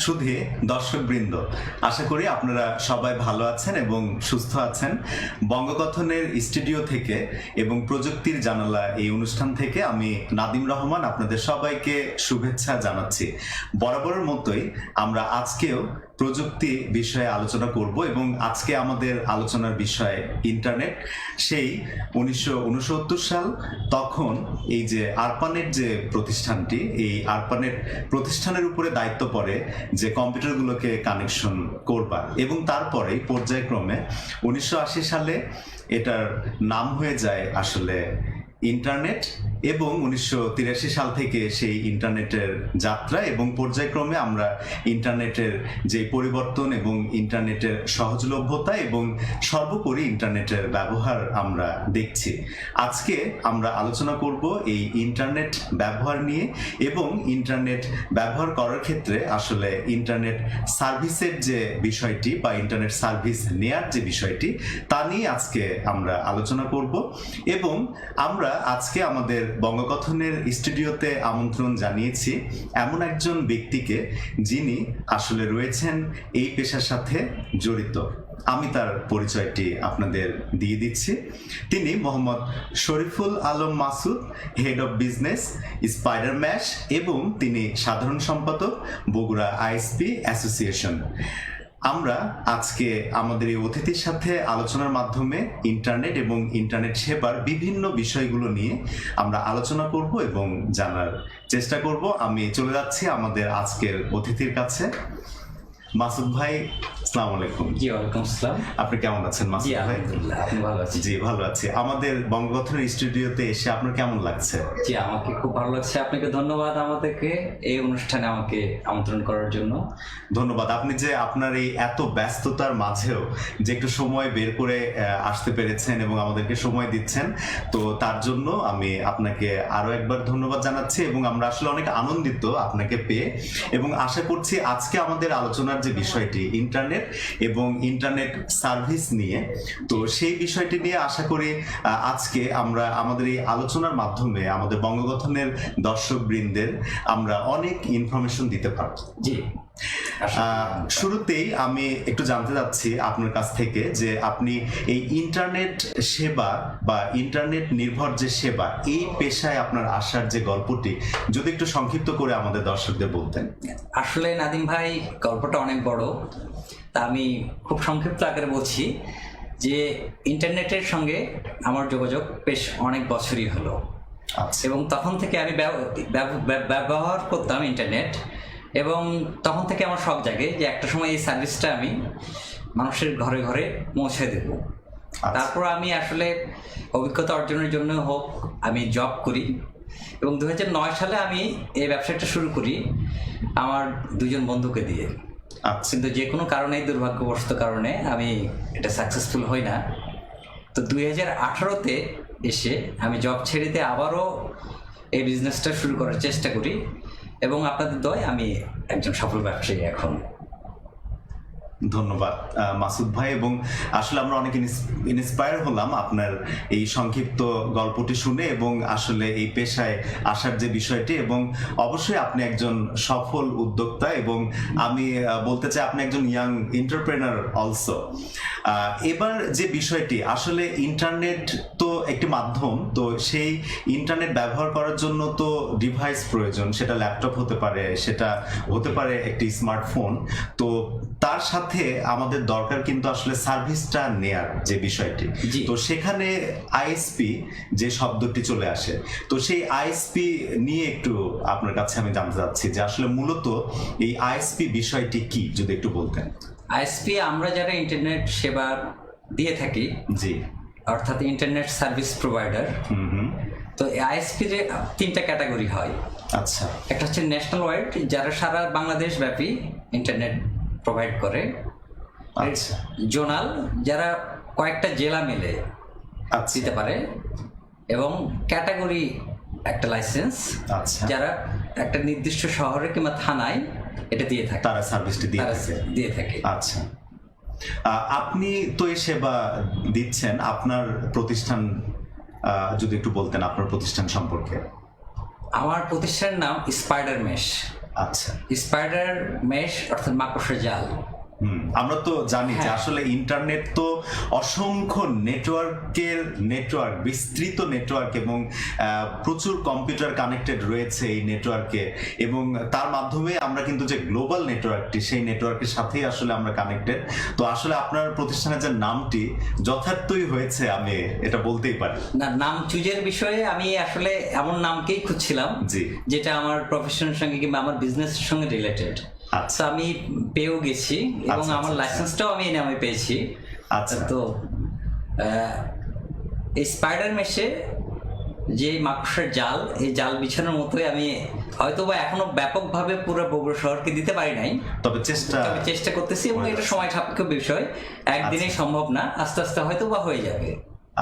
শুধু দর্শকবৃন্দ, আশা করি আপনারা সবাই ভালো আছেন এবং সুস্থ আছেন। বঙ্গকথনের স্টুডিও থেকে এবং প্রযুক্তির জানালা এই অনুষ্ঠান থেকে আমি নাদিম রহমান আপনাদের সবাইকে শুভেচ্ছা জানাচ্ছি। বরাবরের মতোই আমরা আজকেও প্রযুক্তি বিষয়ে আলোচনা করব এবং আজকে আমাদের আলোচনার বিষয় ইন্টারনেট। সেই 1969 সাল, তখন এই যে আরপানেট যে প্রতিষ্ঠানটি, এই আরপানেট প্রতিষ্ঠানের উপরে দায়িত্ব পড়ে যে কম্পিউটারগুলোকে কানেকশন করবার, এবং তারপরেই পর্যায়ক্রমে 1980 সালে এটার নাম হয়ে যায় আসলে ইন্টারনেট, এবং 1983 সাল থেকে সেই ইন্টারনেটের যাত্রা এবং পর্যায়ক্রমে আমরা ইন্টারনেটের যে পরিবর্তন এবং ইন্টারনেটের সহজলভ্যতা এবং সর্বোপরি ইন্টারনেটের ব্যবহার আমরা দেখছি। আজকে আমরা আলোচনা করব এই ইন্টারনেট ব্যবহার নিয়ে এবং ইন্টারনেট ব্যবহার করার ক্ষেত্রে আসলে ইন্টারনেট সার্ভিসের যে বিষয়টি বা ইন্টারনেট সার্ভিস নেয়ার যে বিষয়টি, তা নিয়ে আজকে আমরা আলোচনা করব। এবং আমরা আজকে আমাদের বঙ্গকথনের স্টুডিওতে আমন্ত্রণ জানিয়েছি এমন একজন ব্যক্তিকে, যিনি আসলে রয়েছেন এই পেশার সাথে জড়িত। আমি তার পরিচয়টি আপনাদের দিয়ে দিচ্ছি। তিনি Mohammad Shariful Alam Masud, head of business, Spider Mash, এবং তিনি সাধারণ সম্পাদক, বগুড়া আইএসপি অ্যাসোসিয়েশন। আমরা আজকে আমাদের এই অতিথির সাথে আলোচনার মাধ্যমে ইন্টারনেট এবং ইন্টারনেট সেবার বিভিন্ন বিষয়গুলো নিয়ে আমরা আলোচনা করব এবং জানার চেষ্টা করব। আমি চলে যাচ্ছি আমাদের আজকের অতিথির কাছে। মাসুদ ভাই, আসসালামু আলাইকুম। জি, ওয়ালাইকুম আসসালাম। আপনি কেমন আছেন মাসুদ ভাই? আলহামদুলিল্লাহ, আপনি ভালো আছেন? জি, ভালো আছি। আমাদের বঙ্গকথনের স্টুডিওতে এসে আপনার কেমন লাগছে? জি, আমাকে খুব ভালো লাগছে। আপনাকে ধন্যবাদ আমাদেরকে এই অনুষ্ঠানে আমাকে আমন্ত্রণ করার জন্য। ধন্যবাদ। আপনি যে আপনার এই এত ব্যস্ততার মাঝেও যে একটু সময় বের করে আসতে পেরেছেন এবং আমাদেরকে সময় দিচ্ছেন, তো তার জন্য আমি আপনাকে আরো একবার ধন্যবাদ জানাচ্ছি। এবং আমরা আসলে অনেক আনন্দিত আপনাকে পেয়ে, এবং আশা করছি আজকে আমাদের আলোচনার যে বিষয়টি ইন্টারনেট এবং ইন্টারনেট সার্ভিস নিয়ে, তো সেই বিষয়টি নিয়ে আশা করি আজকে আমরা আমাদের এই আলোচনার মাধ্যমে আমাদের বঙ্গকথনের দর্শকবৃন্দের আমরা অনেক ইনফরমেশন দিতে পারব। জি, শুরুতেই আমি একটু জানতে চাচ্ছি আপনার কাছ থেকে যে আপনি এই ইন্টারনেট সেবা বা ইন্টারনেট নির্ভর যে সেবা, এই পেশায় আপনার আসার যে গল্পটি যদি একটু সংক্ষিপ্ত করে আমাদের দর্শকদের বলতেন। আসলে নাদিম ভাই, গল্পটা অনেক বড়, তা আমি খুব সংক্ষিপ্ত আকারে বলছি যে ইন্টারনেটের সঙ্গে আমার যোগাযোগ বেশ অনেক বছরই হলো। আচ্ছা। এবং তখন থেকে আমি ব্যবহার করতাম ইন্টারনেট, এবং তখন থেকে আমার শখ জাগে যে একটা সময় এই সার্ভিসটা আমি মানুষের ঘরে ঘরে পৌঁছে দেব। তারপর আমি আসলে অভিজ্ঞতা অর্জনের জন্য হোক, আমি জব করি, এবং 2009 সালে আমি এই ব্যবসাটা শুরু করি আমার দুজন বন্ধুকে দিয়ে। কিন্তু যে কোনো কারণে, দুর্ভাগ্যবশত কারণে আমি এটা সাকসেসফুল হই না। তো 2018-তে এসে আমি জব ছেড়ে দিয়ে আবারও এই বিজনেসটা শুরু করার চেষ্টা করি, এবং আপনাদের দয় আমি একজন সফল ব্যবসায়ী এখন। ধন্যবাদ মাসুদ ভাই। এবং আসলে আমরা অনেক ইন্সপায়ার হলাম আপনার এই সংক্ষিপ্ত গল্পটি শুনে, এবং আসলে এই পেশায় আসার যে বিষয়টি, এবং অবশ্যই আপনি একজন সফল উদ্যোক্তা, এবং আমি বলতে চাই আপনি একজন ইয়াং এন্টারপ্রেনার অলসো। এবার যে বিষয়টি, আসলে ইন্টারনেট তো একটি মাধ্যম, তো সেই ইন্টারনেট ব্যবহার করার জন্য তো ডিভাইস প্রয়োজন। সেটা ল্যাপটপ হতে পারে, সেটা হতে পারে একটি স্মার্টফোন। তো তার সাথে আমাদের দরকার কিন্তু আসলে সার্ভিসটা নেয়ার যে বিষয়টি, তো সেখানে আইএসপি যে শব্দটি চলে আসে, তো সেই আইএসপি নিয়ে একটু আপনার কাছে আমি জানতে চাচ্ছি যে আসলে মূলত এই আইএসপি বিষয়টি কি, যদি একটু বলতেন। আইএসপি আমরা যারা ইন্টারনেট সেবা দিয়ে থাকি, জি, অর্থাৎ ইন্টারনেট সার্ভিস প্রোভাইডার। তো আইএসপি যে 3টা ক্যাটাগরি হয়। আচ্ছা। একটা হচ্ছে ন্যাশনাল ওয়াইড, যারা সারা বাংলাদেশ ব্যাপী ইন্টারনেট প্রোভাইড করে। আচ্ছা। জোনাল, যারা কয়েকটা জেলা মিলে দিতে পারে। এবং ক্যাটাগরি একটা লাইসেন্স, যারা একটা নির্দিষ্ট শহরে কিংবা থানায় এটা দিয়ে থাকে, তারা সার্ভিসটি দিয়ে থাকে। আচ্ছা। আপনি তো এই সেবা দিচ্ছেন, আপনার প্রতিষ্ঠান যদি একটু বলতেন আপনার প্রতিষ্ঠান সম্পর্কে। আমার প্রতিষ্ঠানের নাম স্পাইডার ম্যাশ। আচ্ছা, স্পাইডার মেশ অর্থাৎ মাকড়সার জাল। আমরা তো জানি যে হ্যাঁ। আসলে ইন্টারনেট তো অসংখ্য নেটওয়ার্ক, বিস্তৃত নেটওয়ার্ক, এবং প্রচুর কম্পিউটার কানেক্টেড রয়েছে এই নেটওয়ার্কে, এবং তার মাধ্যমে আমরা কিন্তু যে গ্লোবাল নেটওয়ার্কটি, সেই নেটওয়ার্কের সাথেই আসলে আমরা কানেক্টেড। তো আসলে আপনার প্রতিষ্ঠানের যে নামটি যথার্থই হয়েছে, আমি এটা বলতেই পারি। না, নাম চুজের বিষয়ে আমি আসলে এমন নামকেই খুঁজছিলাম জি। যেটা আমার প্রফেশনের সঙ্গে কিংবা আমার বিজনেসের সঙ্গে রিলেটেড। আচ্ছা। তো আমি পেয়েও গেছি এবং আচ্ছা, আমার আচ্ছা, লাইসেন্সটাও আমি এই নামে পেয়েছি। আচ্ছা। তো এই স্পাইডার মেশে যে মাকড়সার জাল, এই জাল বিছানোর মতোই আমি হয়তোবা এখনো ব্যাপকভাবে পুরো বগুড়া শহরকে দিতে পারি নাই, তবে চেষ্টা করতেছি, এবং এটা সময় সাপেক্ষ বিষয়, একদিনে সম্ভব না, আস্তে আস্তে হয়তোবা হয়ে যাবে।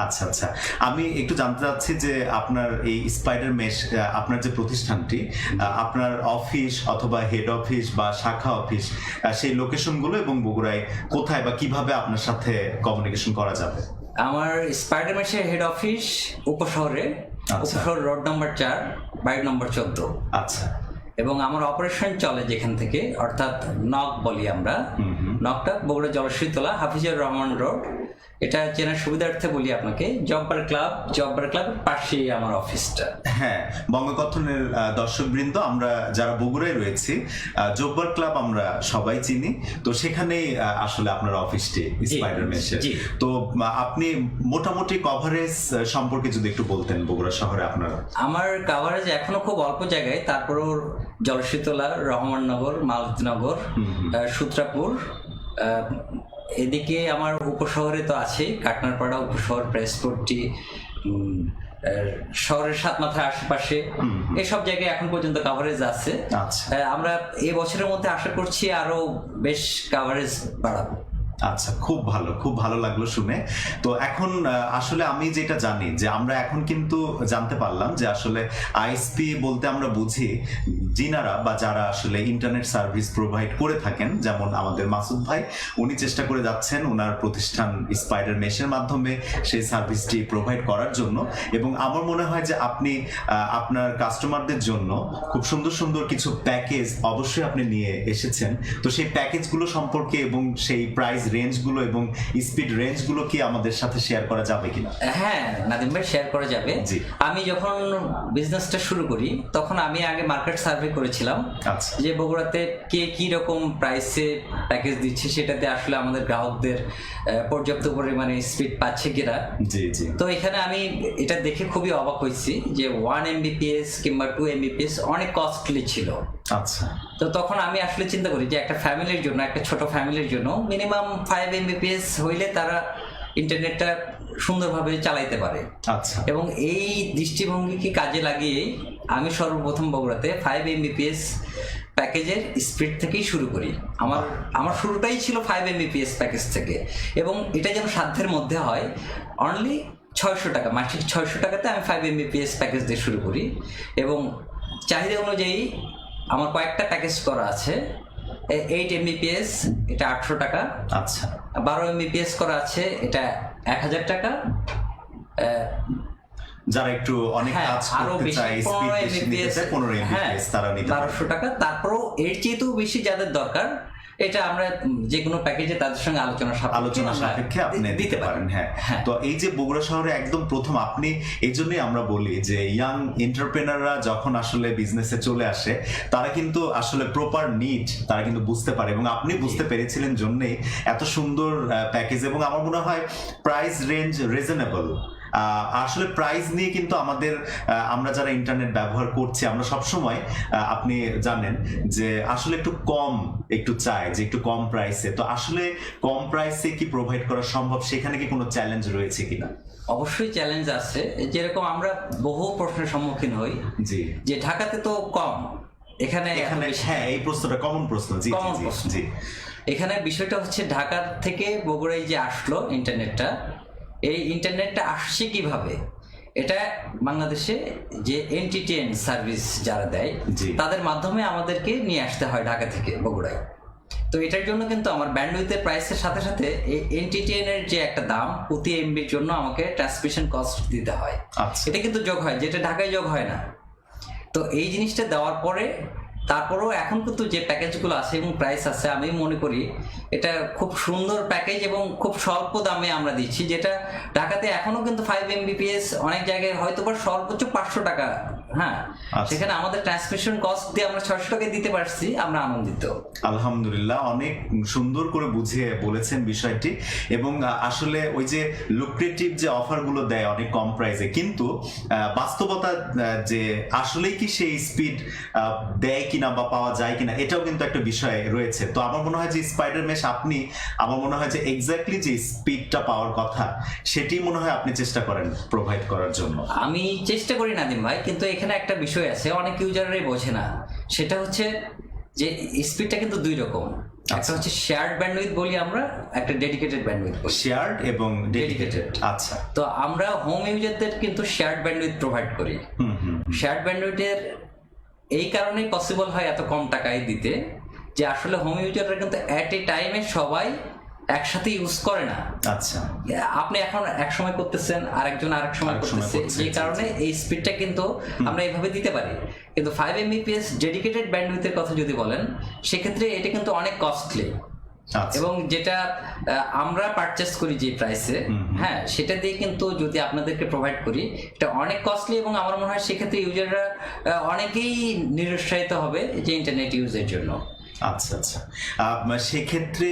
আচ্ছা আচ্ছা, আমি একটু জানতে চাচ্ছি যে আপনার এই স্পাইডার মেশ, আপনার যে প্রতিষ্ঠানটি, আপনার অফিস অথবা হেড অফিস বা শাখা অফিস, সেই লোকেশনগুলো এবং বগুড়ায় কোথায় বা কিভাবে আপনার সাথে কমিউনিকেশন করা যাবে? আমার স্পাইডার মেশের হেড অফিস উপশহরে, উপশহর রোড নম্বর 4, বাড়ি নম্বর 14। আচ্ছা। এবং আমার অপারেশন চলে যেখান থেকে, অর্থাৎ নক বলি আমরা, নকটা বগুড়া জলশ্রীতলা হাফিজুর রহমান রোড। এটা চেনার সুবিধার্থে বলি আপনাকে, জব্বার ক্লাব পাশেই আমার অফিসটা। হ্যাঁ, বঙ্গকথনের দর্শকবৃন্দ, আমরা যারা বগুড়ায় রয়েছি, জব্বার ক্লাব আমরা সবাই চিনি। তো সেখানেই আসলে আপনার অফিসটি স্পাইডার মেশের। তো আপনি মোটামুটি কভারেজ সম্পর্কে যদি একটু বলতেন বগুড়া শহরে আপনার। আমার কভারেজ এখনো খুব অল্প জায়গায়, তারপরও জলশ্রীতলা, রহমাননগর, মালতীনগর, সূত্রাপুর, এদিকে আমার উপশহরে তো আছে কাটনারপাড়া উপশহর, প্রেসপোর্টটি, শহরের 7 মাথার আশেপাশে, এসব জায়গায় এখন পর্যন্ত কভারেজ আছে। আমরা এই বছরের মধ্যে আশা করছি আরো বেশ কভারেজ বাড়াবো। আচ্ছা, খুব ভালো লাগলো শুনে। তো এখন আসলে আমি যেটা জানি যে আমরা এখন কিন্তু জানতে পারলাম যে আসলে আইএসপি বলতে আমরা বুঝি যিনারা বা যারা আসলে ইন্টারনেট সার্ভিস প্রোভাইড করে থাকেন, যেমন আমাদের মাসুদ ভাই, উনি চেষ্টা করে যাচ্ছেন ওনার প্রতিষ্ঠান স্পাইডার মেশের মাধ্যমে সেই সার্ভিসটি প্রোভাইড করার জন্য। এবং আমার মনে হয় যে আপনি আপনার কাস্টমারদের জন্য খুব সুন্দর কিছু প্যাকেজ অবশ্যই আপনি নিয়ে এসেছেন। তো সেই প্যাকেজগুলো সম্পর্কে এবং সেই প্রাইস রেঞ্জগুলো এবং স্পিড রেঞ্জগুলো কি আমাদের সাথে শেয়ার করা যাবে কিনা? হ্যাঁ নাদিম ভাই, শেয়ার করা যাবে। আমি যখন বিজনেসটা শুরু করি তখন আমি আগে মার্কেট সার্ভে করেছিলাম যে বগুড়াতে কে কি রকম প্রাইসে প্যাকেজ দিচ্ছে, সেটাতে আসলে আমাদের গ্রাহকদের পর্যাপ্ত পরিমাণে স্পিড পাচ্ছে কিনা। তো এখানে আমি এটা দেখে খুবই অবাক হয়েছি যে 1 Mbps কিংবা 2 Mbps অনেক কস্টলি ছিল। আচ্ছা। তো তখন আমি আসলে চিন্তা করি যে একটা ফ্যামিলির জন্য, একটা ছোট ফ্যামিলির জন্য মিনিমাম 5 Mbps হইলে তারা ইন্টারনেটটা সুন্দরভাবে চালাইতে পারে। আচ্ছা। এবং এই দৃষ্টিভঙ্গিকে কাজে লাগিয়ে আমি সর্বপ্রথম বগুড়াতে 5 Mbps প্যাকেজের স্পিড থেকেই শুরু করি। আমার শুরুটাই ছিল 5 Mbps প্যাকেজ থেকে, এবং এটা যেন সাধ্যের মধ্যে হয়। অনলি 600 টাকা, মাসিক 600 টাকাতে আমি 5 Mbps প্যাকেজ দিয়ে শুরু করি, এবং চাহিদা অনুযায়ী আমার কয়েকটা প্যাকেজ করা আছে। 8 Mbps এটা 800 টাকা। আচ্ছা। 12 Mbps করা আছে, এটা 1000 টাকা। যারা একটু অনেক কাজ করতে চায়, স্পিড বেশি নিতে চায়, 15 Mbps তারা নিতে পারে 1200 টাকা। তারপরও এর চেয়েও বেশি যাদের দরকার, এটা আমরা যে কোনো প্যাকেজে তাদের সঙ্গে আলোচনা সাপেক্ষে আপনি দিতে পারেন। হ্যাঁ। তো এই যে বগুড়া শহরে একদম প্রথম আপনি, এই জন্যই আমরা বলি যে ইয়াং এন্টারপ্রেনাররা যখন আসলে বিজনেসে চলে আসে, তারা কিন্তু আসলে প্রপার নিড তারা কিন্তু বুঝতে পারে, এবং আপনি বুঝতে পেরেছিলেন জন্যই এত সুন্দর প্যাকেজ। এবং আমার মনে হয় প্রাইস রেঞ্জ রিজনেবল। আসলে প্রাইস নিয়ে কিন্তু আমরা যারা ইন্টারনেট ব্যবহার করছি, আমরা সবসময় আপনি জানেন যে আসলে একটু চাই যে একটু কম প্রাইসে। তো আসলে কম প্রাইসে কি প্রোভাইড করা সম্ভব? সেখানে কি কোনো চ্যালেঞ্জ রয়েছে কিনা? অবশ্যই চ্যালেঞ্জ আছে। যেরকম আমরা বহু প্রশ্নের সম্মুখীন হই যে ঢাকাতে তো কম, এখানে হ্যাঁ, এই প্রশ্নটা কমন প্রশ্ন। জি। এখানে বিষয়টা হচ্ছে ঢাকার থেকে বগুড়ায় যে আসলো ইন্টারনেটটা, এই ইন্টারনেটটা আসছে কিভাবে? এটা বাংলাদেশে যে এনটিটিএন সার্ভিস যারা দেয় তাদের মাধ্যমে আমাদেরকে নিয়ে আসতে হয় ঢাকা থেকে বগুড়ায়। তো এটার জন্য কিন্তু আমার ব্যান্ডউইথের প্রাইসের সাথে সাথে এই এনটিটিএন এর যে একটা দাম প্রতি এমবির জন্য আমাকে ট্রান্সমিশন কস্ট দিতে হয়। এটা কিন্তু যোগ হয়, যেটা ঢাকায় যোগ হয় না। তো এই জিনিসটা দেওয়ার পরে তারপরেও এখন কিন্তু যে প্যাকেজগুলো আছে এবং প্রাইস আছে, আমি মনে করি এটা খুব সুন্দর প্যাকেজ এবং খুব স্বল্প দামে আমরা দিচ্ছি, যেটা ঢাকাতে এখনো কিন্তু 5 Mbps অনেক জায়গায় হয়তো বা সর্বোচ্চ 500 টাকা। হ্যাঁ, সেখানে আমাদের ট্রান্সমিশন কস্ট দিয়ে আমরা 600 টাকায় দিতে পারছি, আমরা আনন্দিত। আলহামদুলিল্লাহ, অনেক সুন্দর করে বুঝিয়ে বলেছেন বিষয়টি। এবং আসলে ওই যে লুক্রেটিভ যে অফারগুলো দেয় অনেক কম প্রাইসে, কিন্তু বাস্তবতা যে আসলেই কি সেই স্পিড দেয় কিনা বা পাওয়া যায় কিনা, এটাও কিন্তু একটা বিষয় রয়েছে। তো আমার মনে হয় যে স্পাইডার মেশ আপনি, আমার মনে হয় যে এক্স্যাক্টলি যে স্পিডটা পাওয়ার কথা সেটি মনে হয় আপনি চেষ্টা করেন প্রোভাইড করার জন্য। আমি চেষ্টা করি নাদিম ভাই, কিন্তু এখানে একটা বিষয় আছে অনেক ইউজাররাই বোঝে না, সেটা হচ্ছে যে স্পিডটা কিন্তু দুই রকম। একটা হচ্ছে শেয়ার্ড ব্যান্ডউইথ বলি আমরা, একটা ডেডিকেটেড ব্যান্ডউইথ বলি। শেয়ার্ড এবং ডেডিকেটেড। আচ্ছা, তো আমরা হোম ইউজারদের কিন্তু শেয়ার্ড ব্যান্ডউইথ প্রোভাইড করি। শেয়ার্ড ব্যান্ডউইথের এই কারণেই পসিবল হয় এত কম টাকায় দিতে, যে আসলে হোম ইউজাররা কিন্তু অ্যাট এ টাইমে সবাই একসাথে ইউজ করে না। আচ্ছা, আপনি এখন এক সময় করতেছেন, আরেকজন আরেক সময় করতেছে, যে কারণে এই স্পিডটা কিন্তু আমরা এইভাবে দিতে পারি। কিন্তু 5 Mbps ডেডিকেটেড ব্যান্ডউইথের কথা যদি বলেন, সেক্ষেত্রে এটা কিন্তু অনেক কস্টলি। এবং যেটা আমরা পারচেস করি যে প্রাইসে, হ্যাঁ, সেটা দিয়ে কিন্তু যদি আপনাদেরকে প্রোভাইড করি, এটা অনেক কস্টলি। এবং আমার মনে হয় সেক্ষেত্রে ইউজাররা অনেকেই নিরুৎসাহিত হবে যে ইন্টারনেট ইউজের জন্য। আচ্ছা আচ্ছা, সেক্ষেত্রে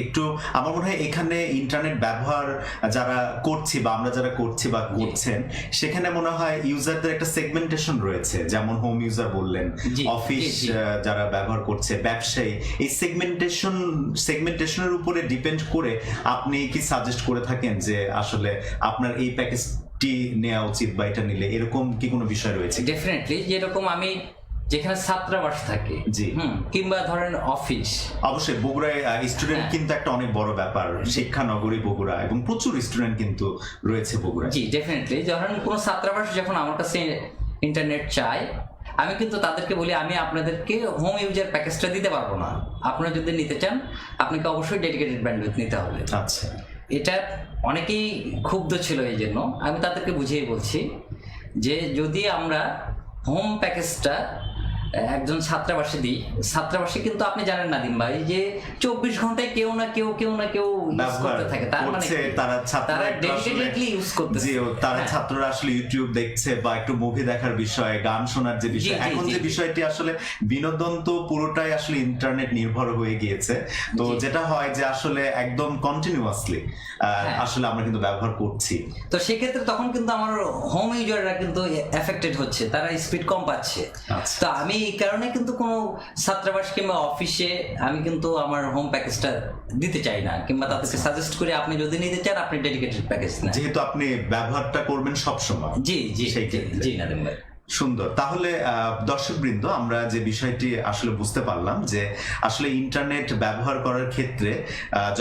একটু আমার মনে হয় এখানে ইন্টারনেট ব্যবহার যারা করছি বা আমরা যারা করছি বা করছেন, সেখানে মনে হয় ইউজারদের একটা সেগমেন্টেশন রয়েছে, যেমন হোম ইউজার বললেন, অফিস যারা ব্যবহার করছে, ব্যবসায়ী, এই সেগমেন্টেশনের উপরে ডিপেন্ড করে আপনি কি সাজেস্ট করে থাকেন যে আসলে আপনার এই প্যাকেজটি নেওয়া উচিত বা এটা নিলে, এরকম কি কোনো বিষয় রয়েছে? ডেফিনেটলি, যেরকম আমি যেখানে ছাত্রাবাস থাকে, জি, কিংবা ধরেন অফিস, অবশ্যই বগুড়ায় স্টুডেন্ট কিন্তু একটা অনেক বড় ব্যাপার, শিক্ষা নগরী বগুড়া, এবং প্রচুর স্টুডেন্ট কিন্তু রয়েছে বগুড়ায়। জি, ডেফিনেটলি, ধরেন কোনো ছাত্রাবাস যখন আমার কাছে ইন্টারনেট চায়, আমি কিন্তু তাদেরকে বলি আমি আপনাদেরকে হোম ইউজার প্যাকেজটা দিতে পারবো না, আপনারা যদি নিতে চান আপনাকে অবশ্যই ডেডিকেটেড ব্যান্ডউইথ নিতে হবে। আচ্ছা, এটা অনেকেই ক্ষুব্ধ ছিল, এই জন্য আমি তাদেরকে বুঝিয়ে বলছি যে যদি আমরা হোম প্যাকেজটা একজন ছাত্রাবাসে দিই, ছাত্রাবাসে কিন্তু আপনি জানেন নাদিম ভাই যে 24 ঘন্টায় কেউ না কেউ ইউজ করতে থাকে, তার মানে তারা ডেডিকেটেডলি ইউজ করতেছে। তারা ছাত্ররা আসলে ইউটিউব দেখছে বা একটু মুভি দেখার বিষয়, গান শোনার যে বিষয়, এখন যে বিষয়টি আসলে বিনোদন, তো পুরোটাই আসলে ইন্টারনেট নির্ভর হয়ে গিয়েছে। তো যেটা হয় যে আসলে একদম কন্টিনিউয়াসলি আসলে আমরা কিন্তু ব্যবহার করছি। তো সেক্ষেত্রে তখন কিন্তু আমার হোম ইউজাররা কিন্তু এফেক্টেড হচ্ছে, তারা স্পিড কম পাচ্ছে। তো আমি এই কারণে কিন্তু কোনো ছাত্রাবাস কিংবা অফিসে আমি কিন্তু আমার হোম প্যাকেজটা দিতে চাই না, কিংবা তাদেরকে সাজেস্ট করি আপনি যদি নিতে চান আপনি ডেডিকেটেড প্যাকেজ নেন, যেহেতু আপনি ব্যবহারটা করবেন সবসময়। জি জি জি নাদিম ভাই। সুন্দর। তাহলে দর্শকবৃন্দ, আমরা যে বিষয়টি আসলে বুঝতে পারলাম যে আসলে ইন্টারনেট ব্যবহার করার ক্ষেত্রে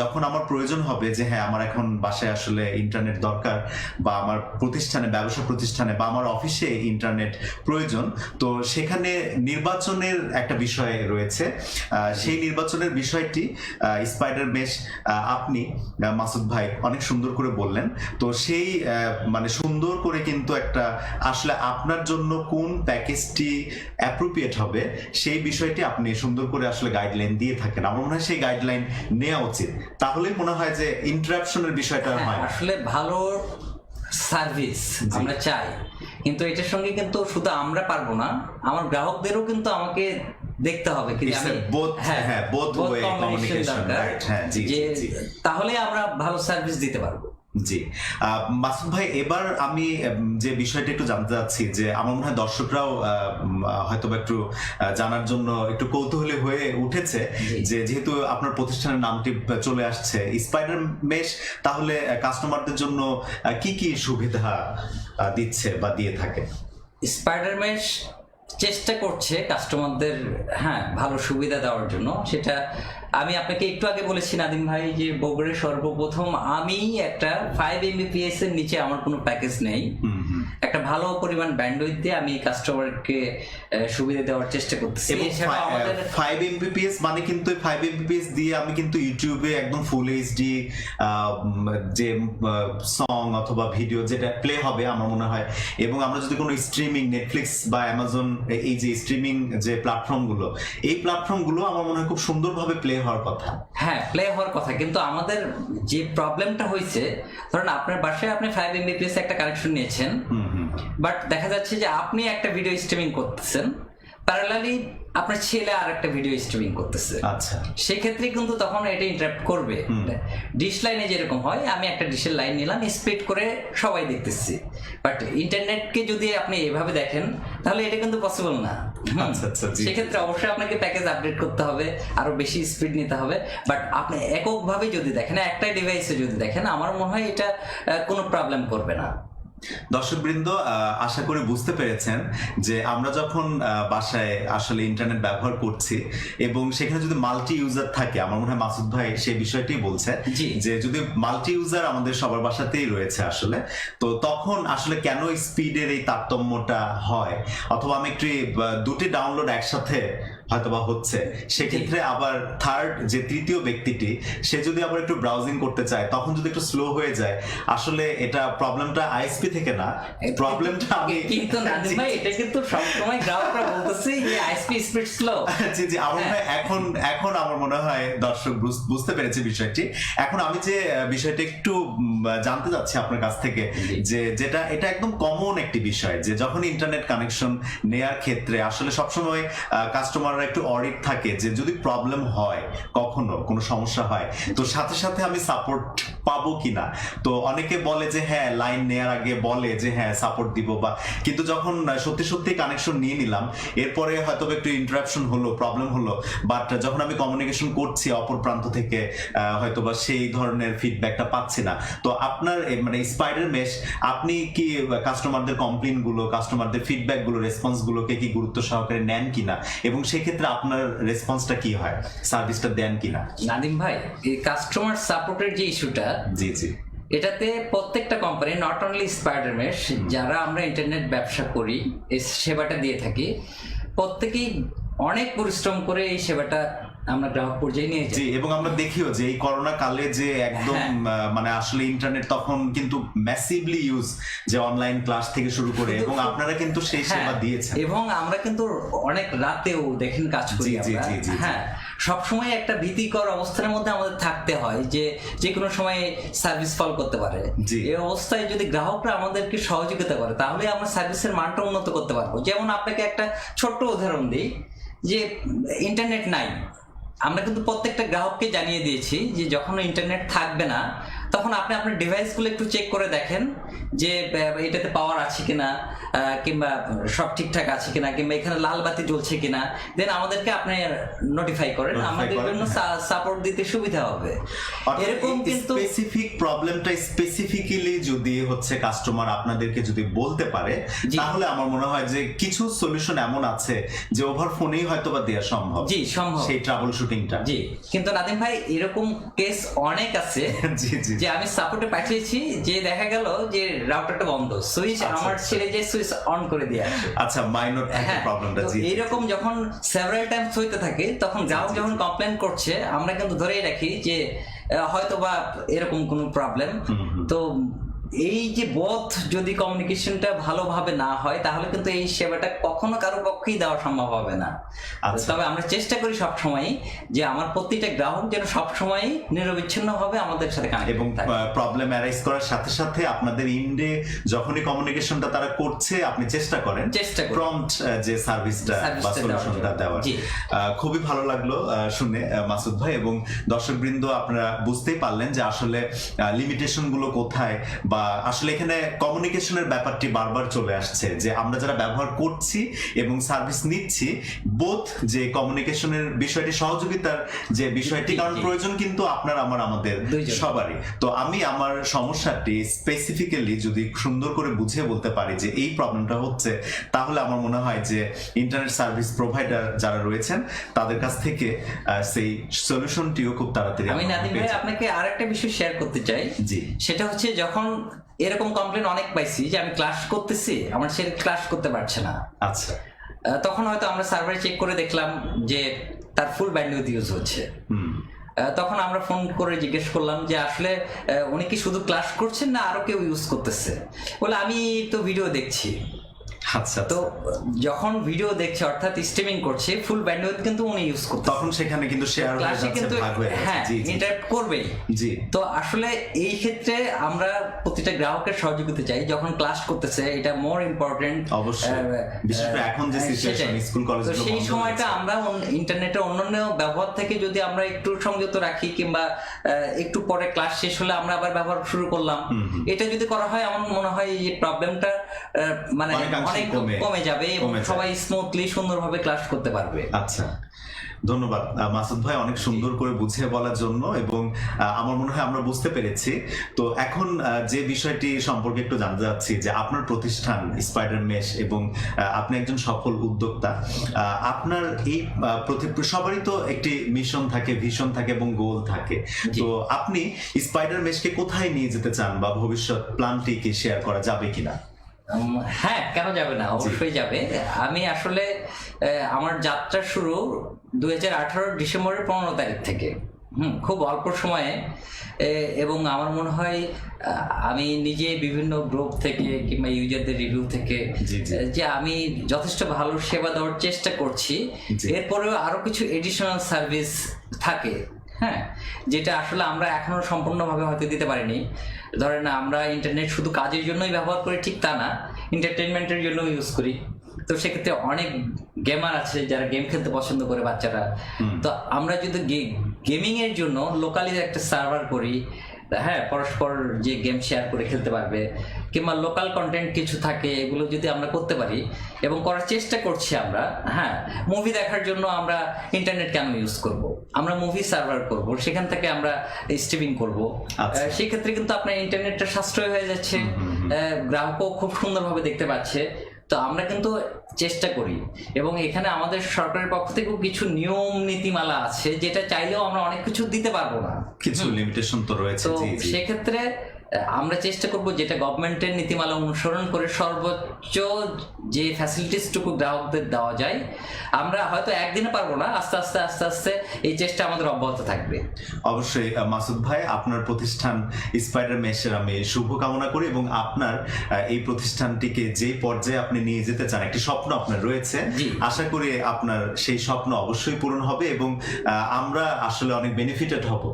যখন আমার প্রয়োজন হবে যে হ্যাঁ আমার এখন বাসায় আসলে ইন্টারনেট দরকার, বা আমার প্রতিষ্ঠানে, ব্যবসা প্রতিষ্ঠানে বা আমার অফিসে ইন্টারনেট প্রয়োজন, তো সেখানে নির্বাচনের একটা বিষয় রয়েছে। সেই নির্বাচনের বিষয়টি স্পাইডার মেশ আপনি মাসুদ ভাই অনেক সুন্দর করে বললেন। তো সেই মানে সুন্দর করে কিন্তু একটা আসলে আপনার জন্য কোন প্যাকেজটি অ্যাপ্রোপ্রিয়েট হবে সেই বিষয়টি আপনি সুন্দর করে আসলে গাইডলাইন দিয়ে থাকেন। আমার মনে হয় সেই গাইডলাইন নেওয়া উচিত, তাহলে মনে হয় যে ইন্টারাপশনের বিষয়টা হয়। আসলে ভালো সার্ভিস আমরা চাই, কিন্তু এটার সঙ্গে কিন্তু শুধু আমরা পারবো না, আমার গ্রাহকদেরও কিন্তু আমাকে দেখতে হবে তাহলে আমরা ভালো সার্ভিস দিতে পারবো। জি মাসুদ ভাই, এবার আমি যে বিষয়টা একটু জানতে চাচ্ছি, যে আমার মনে হয় দর্শকরাও হয়তো একটু জানার জন্য একটু কৌতূহলী হয়ে উঠেছে, যে যেহেতু আপনার প্রতিষ্ঠানের নামটি চলে আসছে স্পাইডার মেশ, তাহলে কাস্টমারদের জন্য কি কি সুবিধা দিচ্ছে বা দিয়ে থাকে? স্পাইডার মেশ চেষ্টা করছে কাস্টমারদের ভালো সুবিধা দেওয়ার জন্য। সেটা আমি আপনাকে একটু আগে বলেছি নাদিম ভাই যে বগুড়ায় সর্বপ্রথম আমি একটা 5 Mbps এর নিচে আমার কোনো প্যাকেজ নেই, একটা ভালো পরিমাণ ব্যান্ডউইথ দিয়ে আমি কাস্টমারকে সুবিধা দেওয়ার চেষ্টা করতেছি। এবং এছাড়াও আমাদের 5 Mbps মানে কিন্তু 5 Mbps দিয়ে আমি কিন্তু ইউটিউবে একদম ফুল এইচডি যে সং অথবা ভিডিও যেটা প্লে হবে আমার মনে হয়, এবং আমরা যদি কোনো স্ট্রিমিং নেটফ্লিক্স বা অ্যামাজন এই যে স্ট্রিমিং যে প্ল্যাটফর্মগুলো, এই প্ল্যাটফর্মগুলো আমার মনে হয় খুব সুন্দরভাবে প্লে হওয়ার কথা। হ্যাঁ, প্লে হওয়ার কথা, কিন্তু আমাদের যে প্রবলেমটা হয়েছে, ধরুন আপনার বাসায় আপনি 5 Mbps একটা কানেকশন নিয়েছেন, বাট দেখা যাচ্ছে যে আপনি একটা ভিডিও স্ট্রিমিং করতেছেন, প্যারালালি আপনার ছেলে আর একটা ভিডিও স্ট্রিমিং করতেছে। আচ্ছা, সেক্ষেত্রে কিন্তু তখন এটা ইন্টারাপ্ট করবে। ডিশ লাইনে যেরকম হয়, আমি একটা ডিশের লাইন নিলাম, স্প্লিট করে সবাই দেখতেছি, বাট ইন্টারনেটকে যদি আপনি এভাবে দেখেন তাহলে এটা কিন্তু পসিবল না। আচ্ছা আচ্ছা, জি। সেক্ষেত্রে অবশ্যই আপনাকে প্যাকেজ আপডেট করতে হবে, আরো বেশি স্পিড নিতে হবে। বাট আপনি এককভাবে যদি দেখেন, একটাই ডিভাইসে যদি দেখেন, আমার মনে হয় এটা কোনো প্রবলেম করবে না। দর্শকবৃন্দ, আশা করি বুঝতে পেরেছেন যে আমরা যখন বাসায় আসলে ইন্টারনেট ব্যবহার করছি এবং সেখানে যদি মাল্টি ইউজার থাকে, আমার মনে হয় মাসুদ ভাই সেই বিষয়টি বলছে যে যদি মাল্টি ইউজার আমাদের সবার বাসাতেই রয়েছে আসলে, তো তখন আসলে কেন স্পিডের এই তারতম্যটা হয়, অথবা আমি একটু দুটি ডাউনলোড একসাথে হয়তোবা হচ্ছে, সেক্ষেত্রে আবার যে তৃতীয় ব্যক্তিটি সে যদি আবার একটু ব্রাউজিং করতে চায়, তখন যদি একটু স্লো হয়ে যায়, আসলে এটা প্রবলেমটা আইএসপি থেকে না, প্রবলেমটা আমি কিন্তু নাদিম ভাই, এটা কিন্তু সবসময় গ্রাহকরা বলতেছে যে আইএসপি স্পিড স্লো। জি জি, আমার মনে হয় এখন আমার মনে হয় দর্শক বুঝতে পেরেছে বিষয়টি। এখন আমি যে বিষয়টা একটু জানতে চাচ্ছি আপনার কাছ থেকে, যে এটা একদম কমন একটি বিষয়, যে যখন ইন্টারনেট কানেকশন নেয়ার ক্ষেত্রে আসলে সবসময় কাস্টমার একটু অডিট থাকে যে যদি প্রবলেম হয়, কখনো কোনো সমস্যা হয়, তো সাথে সাথে আমি সাপোর্ট পাবো কিনা। তো অনেকে বলে যে হ্যাঁ, লাইন নেয়ার আগে বলে যে হ্যাঁ সাপোর্ট দিব, বা কিন্তু যখন সত্যি সত্যি কানেকশন নিয়ে নিলাম, এরপরে হয়তো একটু ইন্টারাপশন হলো, প্রবলেম হলো, বাট যখন আমি কমিউনিকেশন করছি অপর প্রান্ত থেকে হয়তোবা সেই ধরনের ফিডব্যাকটা পাচ্ছি না। তো আপনার মানে স্পাইডার মেশ, আপনি কি কাস্টমারদের কমপ্লেইন গুলো, কাস্টমারদের ফিডব্যাক গুলো, রেসপন্স গুলোকে কি গুরুত্ব সহকারে নেন কিনা, এবং সেক্ষেত্রে আপনার রেসপন্সটা কি হয়, সার্ভিসটা দেন কিনা? নাদিম ভাই, এই কাস্টমার সাপোর্টের যে ইস্যুটা, জি জি, এটাতে প্রত্যেকটা company, not only spider mesh, যারা আমরা ইন্টারনেট ব্যবসা করি, এই সেবাটা দিয়ে থাকি, প্রত্যেকেই অনেক পরিশ্রম করে এই সেবাটা আমরা গ্রাহক পর্যায়ে নিয়ে যাই। এবং আমরা দেখিও যে এই করোনা কালে যে একদম মানে আসলে ইন্টারনেট তখন কিন্তু ম্যাসিভলি ইউজ, যে অনলাইন ক্লাস থেকে শুরু করে, এবং আপনারা কিন্তু সেই সেবা দিয়েছেন, এবং আমরা কিন্তু অনেক রাতেও দেখেন কাজ করি আমরা। হ্যাঁ, সবসময় একটা ভীতিকর অবস্থার মধ্যে আমাদের থাকতে হয় যে কোনো সময় সার্ভিস ফল করতে পারে। এই অবস্থায় যদি গ্রাহকরা আমাদেরকে সহযোগিতা করে, তাহলে আমরা সার্ভিসের মানটা উন্নত করতে পারবো। যেমন আপনাকে একটা ছোট্ট উদাহরণ দিই, যে ইন্টারনেট নাই, আমরা কিন্তু প্রত্যেকটা গ্রাহককে জানিয়ে দিয়েছি যে যখন ইন্টারনেট থাকবে না, তখন আপনি আপনার ডিভাইসগুলো একটু চেক করে দেখেন যে এটাতে পাওয়ার আছে কিনা, কিংবা সব ঠিকঠাক আছে কিনা, কিংবা এখানে লাল বাতি জ্বলছে কিনা, দেন আমাদেরকে আপনি নোটিফাই করেন, আমাদের জন্য সাপোর্ট দিতে সুবিধা হবে। এরকম কিন্তু স্পেসিফিক প্রবলেমটা স্পেসিফিক্যালি যদি হচ্ছে কাস্টমার আপনাদেরকে যদি বলতে পারে, তাহলে আমার মনে হয় যে কিছু সলিউশন এমন আছে যে ওভার ফোনেই হয়তোবা দেওয়া সম্ভব। জি, সম্ভব, সেই ট্রাবল শুটিংটা। জি, কিন্তু নাদিম ভাই, এরকম কেস অনেক আছে। জি জি, যে আমি সাপোর্টে পাঠিয়েছি, যে দেখা গেল যে রাউটারটা বন্ধ, সুইচ আমার ছেলে যে সুইচ অন করে দিয়ে আসে। আচ্ছা, মাইনর প্রবলেমটা। জি, এইরকম যখন সেভারাল টাইমস হইতে থাকে, তখন গ্রাহক যখন কমপ্লেন করছে, আমরা কিন্তু ধরেই রাখি যে হয়তো বা এরকম কোনো প্রবলেম। তো এই যে বোধ, যদি কমিউনিকেশনটা ভালোভাবে না হয়, তাহলে কিন্তু এই সেবাটা কখনো কারো পক্ষেই দেওয়া সম্ভব হবে না। তবে আমরা চেষ্টা করি সবসময় যে আমার প্রতিটা গ্রাহক যেন সবসময় নিরবিচ্ছিন্নভাবে আমাদের সাথে কানেক্ট, এবং প্রবলেম অ্যারাইজ করার সাথে সাথে আপনাদের ইন্ডে যখনই কমিউনিকেশনটা তারা করছে, আপনি চেষ্টা করেন প্রম্পট যে সার্ভিসটা বা সলিউশনটা দেওয়ার। খুবই ভালো লাগলো শুনে মাসুদ ভাই, এবং দর্শকবৃন্দ আপনারা বুঝতেই পারলেন যে আসলে লিমিটেশন গুলো কোথায়, বা আসলে এখানে কমিউনিকেশনের ব্যাপারটি বারবার চলে আসছে, যে আমরা যারা ব্যবহার করছি এবং সার্ভিস নিচ্ছি, বোথ যে কমিউনিকেশনের বিষয়টি, সহযোগিতার যে বিষয়টি, কারণ প্রয়োজন কিন্তু আপনার আমাদের সবারই। তো আমি আমার সমস্যাটি স্পেসিফিক্যালি যদি সুন্দর করে বুঝিয়ে বলতে পারি যে এই প্রবলেমটা হচ্ছে, তাহলে আমার মনে হয় যে ইন্টারনেট সার্ভিস প্রোভাইডার যারা রয়েছেন তাদের কাছ থেকে সেই সলিউশনটিও খুব তাড়াতাড়ি। আমি নাদিম ভাই আপনাকে আরেকটা বিষয় শেয়ার করতে চাই, জি, সেটা হচ্ছে যখন এরকম কমপ্লেন অনেক পাইছি যে আমি ক্লাস করতেছি, আমার সে ক্লাস করতে পারছে না। আচ্ছা, তখন হয়তো আমরা সার্ভারে চেক করে দেখলাম যে তার ফুল ব্যান্ডউইথ ইউজ হচ্ছে। তখন আমরা ফোন করে জিজ্ঞেস করলাম যে আসলে উনি কি শুধু ক্লাস করছেন না আরো কেউ ইউজ করতেছে? বলে আমি তো ভিডিও দেখছি। আচ্ছা, তো যখন ভিডিও দেখছে অর্থাৎ স্ট্রিমিং করছে, ফুল ব্যান্ডউইথ কিন্তু উনি ইউজ করতে, তখন সেখানে কিন্তু শেয়ার হয়ে ক্লাসে যাচ্ছে, কিন্তু ভাগ হয়ে যাচ্ছে। হ্যাঁ জি জি ইন্টারাপ্ট করবেই। জি, তো আসলে এই ক্ষেত্রে আমরা প্রতিটা গ্রাহকের সহযোগিতা চাই যখন ক্লাস করতেছে, এটা মোর ইম্পর্টেন্ট অবশ্যই, বিশেষ করে এখন যে সিচুয়েশন স্কুল কলেজ, তো সেই সময়টা আমরা ইন্টারনেটের অন্যান্য ব্যবহার থেকে যদি আমরা একটু সংযত রাখি কিংবা একটু পরে ক্লাস শেষ হলে আমরা আবার ব্যবহার শুরু করলাম, এটা যদি করা হয় আমার মনে হয় এই প্রবলেমটা মানে অনেক কমে যাবে এবং সবাই স্মুথলি সুন্দরভাবে ক্লাস করতে পারবে। আচ্ছা, ধন্যবাদ মাসুদ ভাই অনেক সুন্দর করে বুঝিয়ে বলার জন্য, এবং আমার মনে হয় আমরা বুঝতে পেরেছি। তো এখন যে বিষয়টি সম্পর্কে একটু জানতে চাচ্ছি যে আপনার প্রতিষ্ঠান স্পাইডার মেশ এবং আপনি একজন সফল উদ্যোক্তা, আপনার এই সবারই তো একটি মিশন থাকে, ভিশন থাকে এবং গোল থাকে। তো আপনি স্পাইডার মেশকে কোথায় নিয়ে যেতে চান বা ভবিষ্যৎ প্ল্যানটি কি শেয়ার করা যাবে কিনা? হ্যাঁ, কেন যাবে না, অবশ্যই যাবে। আমি আসলে আমার যাত্রা শুরু 2018 ডিসেম্বরের 15 তারিখ থেকে, খুব অল্প সময়ে, এবং আমার মনে হয় আমি নিজে বিভিন্ন গ্রুপ থেকে কিংবা ইউজারদের রিভিউ থেকে যে আমি যথেষ্ট ভালো সেবা দেওয়ার চেষ্টা করছি। এরপরেও আরো কিছু এডিশনাল সার্ভিস থাকে, হ্যাঁ, যেটা আসলে আমরা এখনো সম্পূর্ণভাবে হয়তো দিতে পারিনি। ধরেন আমরা ইন্টারনেট শুধু কাজের জন্যই ব্যবহার করি ঠিক তা না, এন্টারটেনমেন্টের জন্য ইউজ করি। তো সেক্ষেত্রে অনেক গেমার আছে যারা গেম খেলতে পছন্দ করে বাচ্চারা, তো আমরা যদি গেমিং এর জন্য লোকালি একটা সার্ভার করি, হ্যাঁ, পরস্পর যে গেম শেয়ার করে খেলতে পারবে, কিংবা লোকাল কন্টেন্ট কিছু থাকে, এগুলো যদি আমরা করতে পারি এবং করার চেষ্টা করছি আমরা। হ্যাঁ, মুভি দেখার জন্য আমরা ইন্টারনেট কেন ইউজ করব? আমরা মুভি সার্ভার করব, সেখান থেকে আমরা স্ট্রিমিং করব। সেক্ষেত্রে কিন্তু আপনার ইন্টারনেটটা সাশ্রয় হয়ে যাচ্ছে, গ্রাহকও খুব সুন্দরভাবে দেখতে পাচ্ছে। তো আমরা কিন্তু চেষ্টা করি, এবং এখানে আমাদের সরকারের পক্ষ থেকেও কিছু নিয়ম নীতিমালা আছে যেটা চাইলেও আমরা অনেক কিছু দিতে পারবো না, কিছু লিমিটেশন তো রয়েছে। তো সেক্ষেত্রে আমরা চেষ্টা করব যেটা গভর্নমেন্টের নীতিমালা অনুসরণ করে সর্বোচ্চ যে ফ্যাসিলিটিসটুকু গ্রাহকদের দেওয়া যায়। আমরা হয়তো একদিনে পারবো না, আস্তে আস্তে আস্তে আস্তে এই চেষ্টা আমাদের অব্যাহত থাকবে। অবশ্যই মাসুদ ভাই, আপনার প্রতিষ্ঠান স্পাইডার মেশের আমি শুভকামনা করি, এবং আপনার এই প্রতিষ্ঠানটিকে যে পর্যায়ে আপনি নিয়ে যেতে চান, একটি স্বপ্ন আপনার রয়েছে, আশা করি আপনার সেই স্বপ্ন অবশ্যই পূরণ হবে এবং আমরা আসলে অনেক বেনিফিটেড হব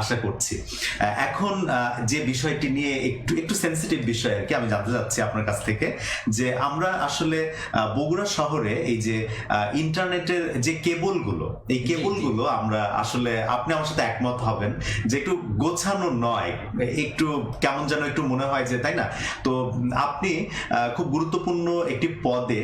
আশা করছি। এখন যে বিষয়টি নিয়ে একটু সেন্সিটিভ বিষয় আর কি, আমি জানতে চাচ্ছি আপনার কাছ থেকে যে আমরা আসলে বগুড়া শহরে এই যে ইন্টারনেটের যে কেবলগুলো, এই কেবলগুলো আমরা আসলে, আপনি আমার সাথে একমত হবেন যে একটু গোছানো নয়, একটু কেমন যেন একটু মনে হয় যে, তাই না? তো আপনি খুব গুরুত্বপূর্ণ একটি পদে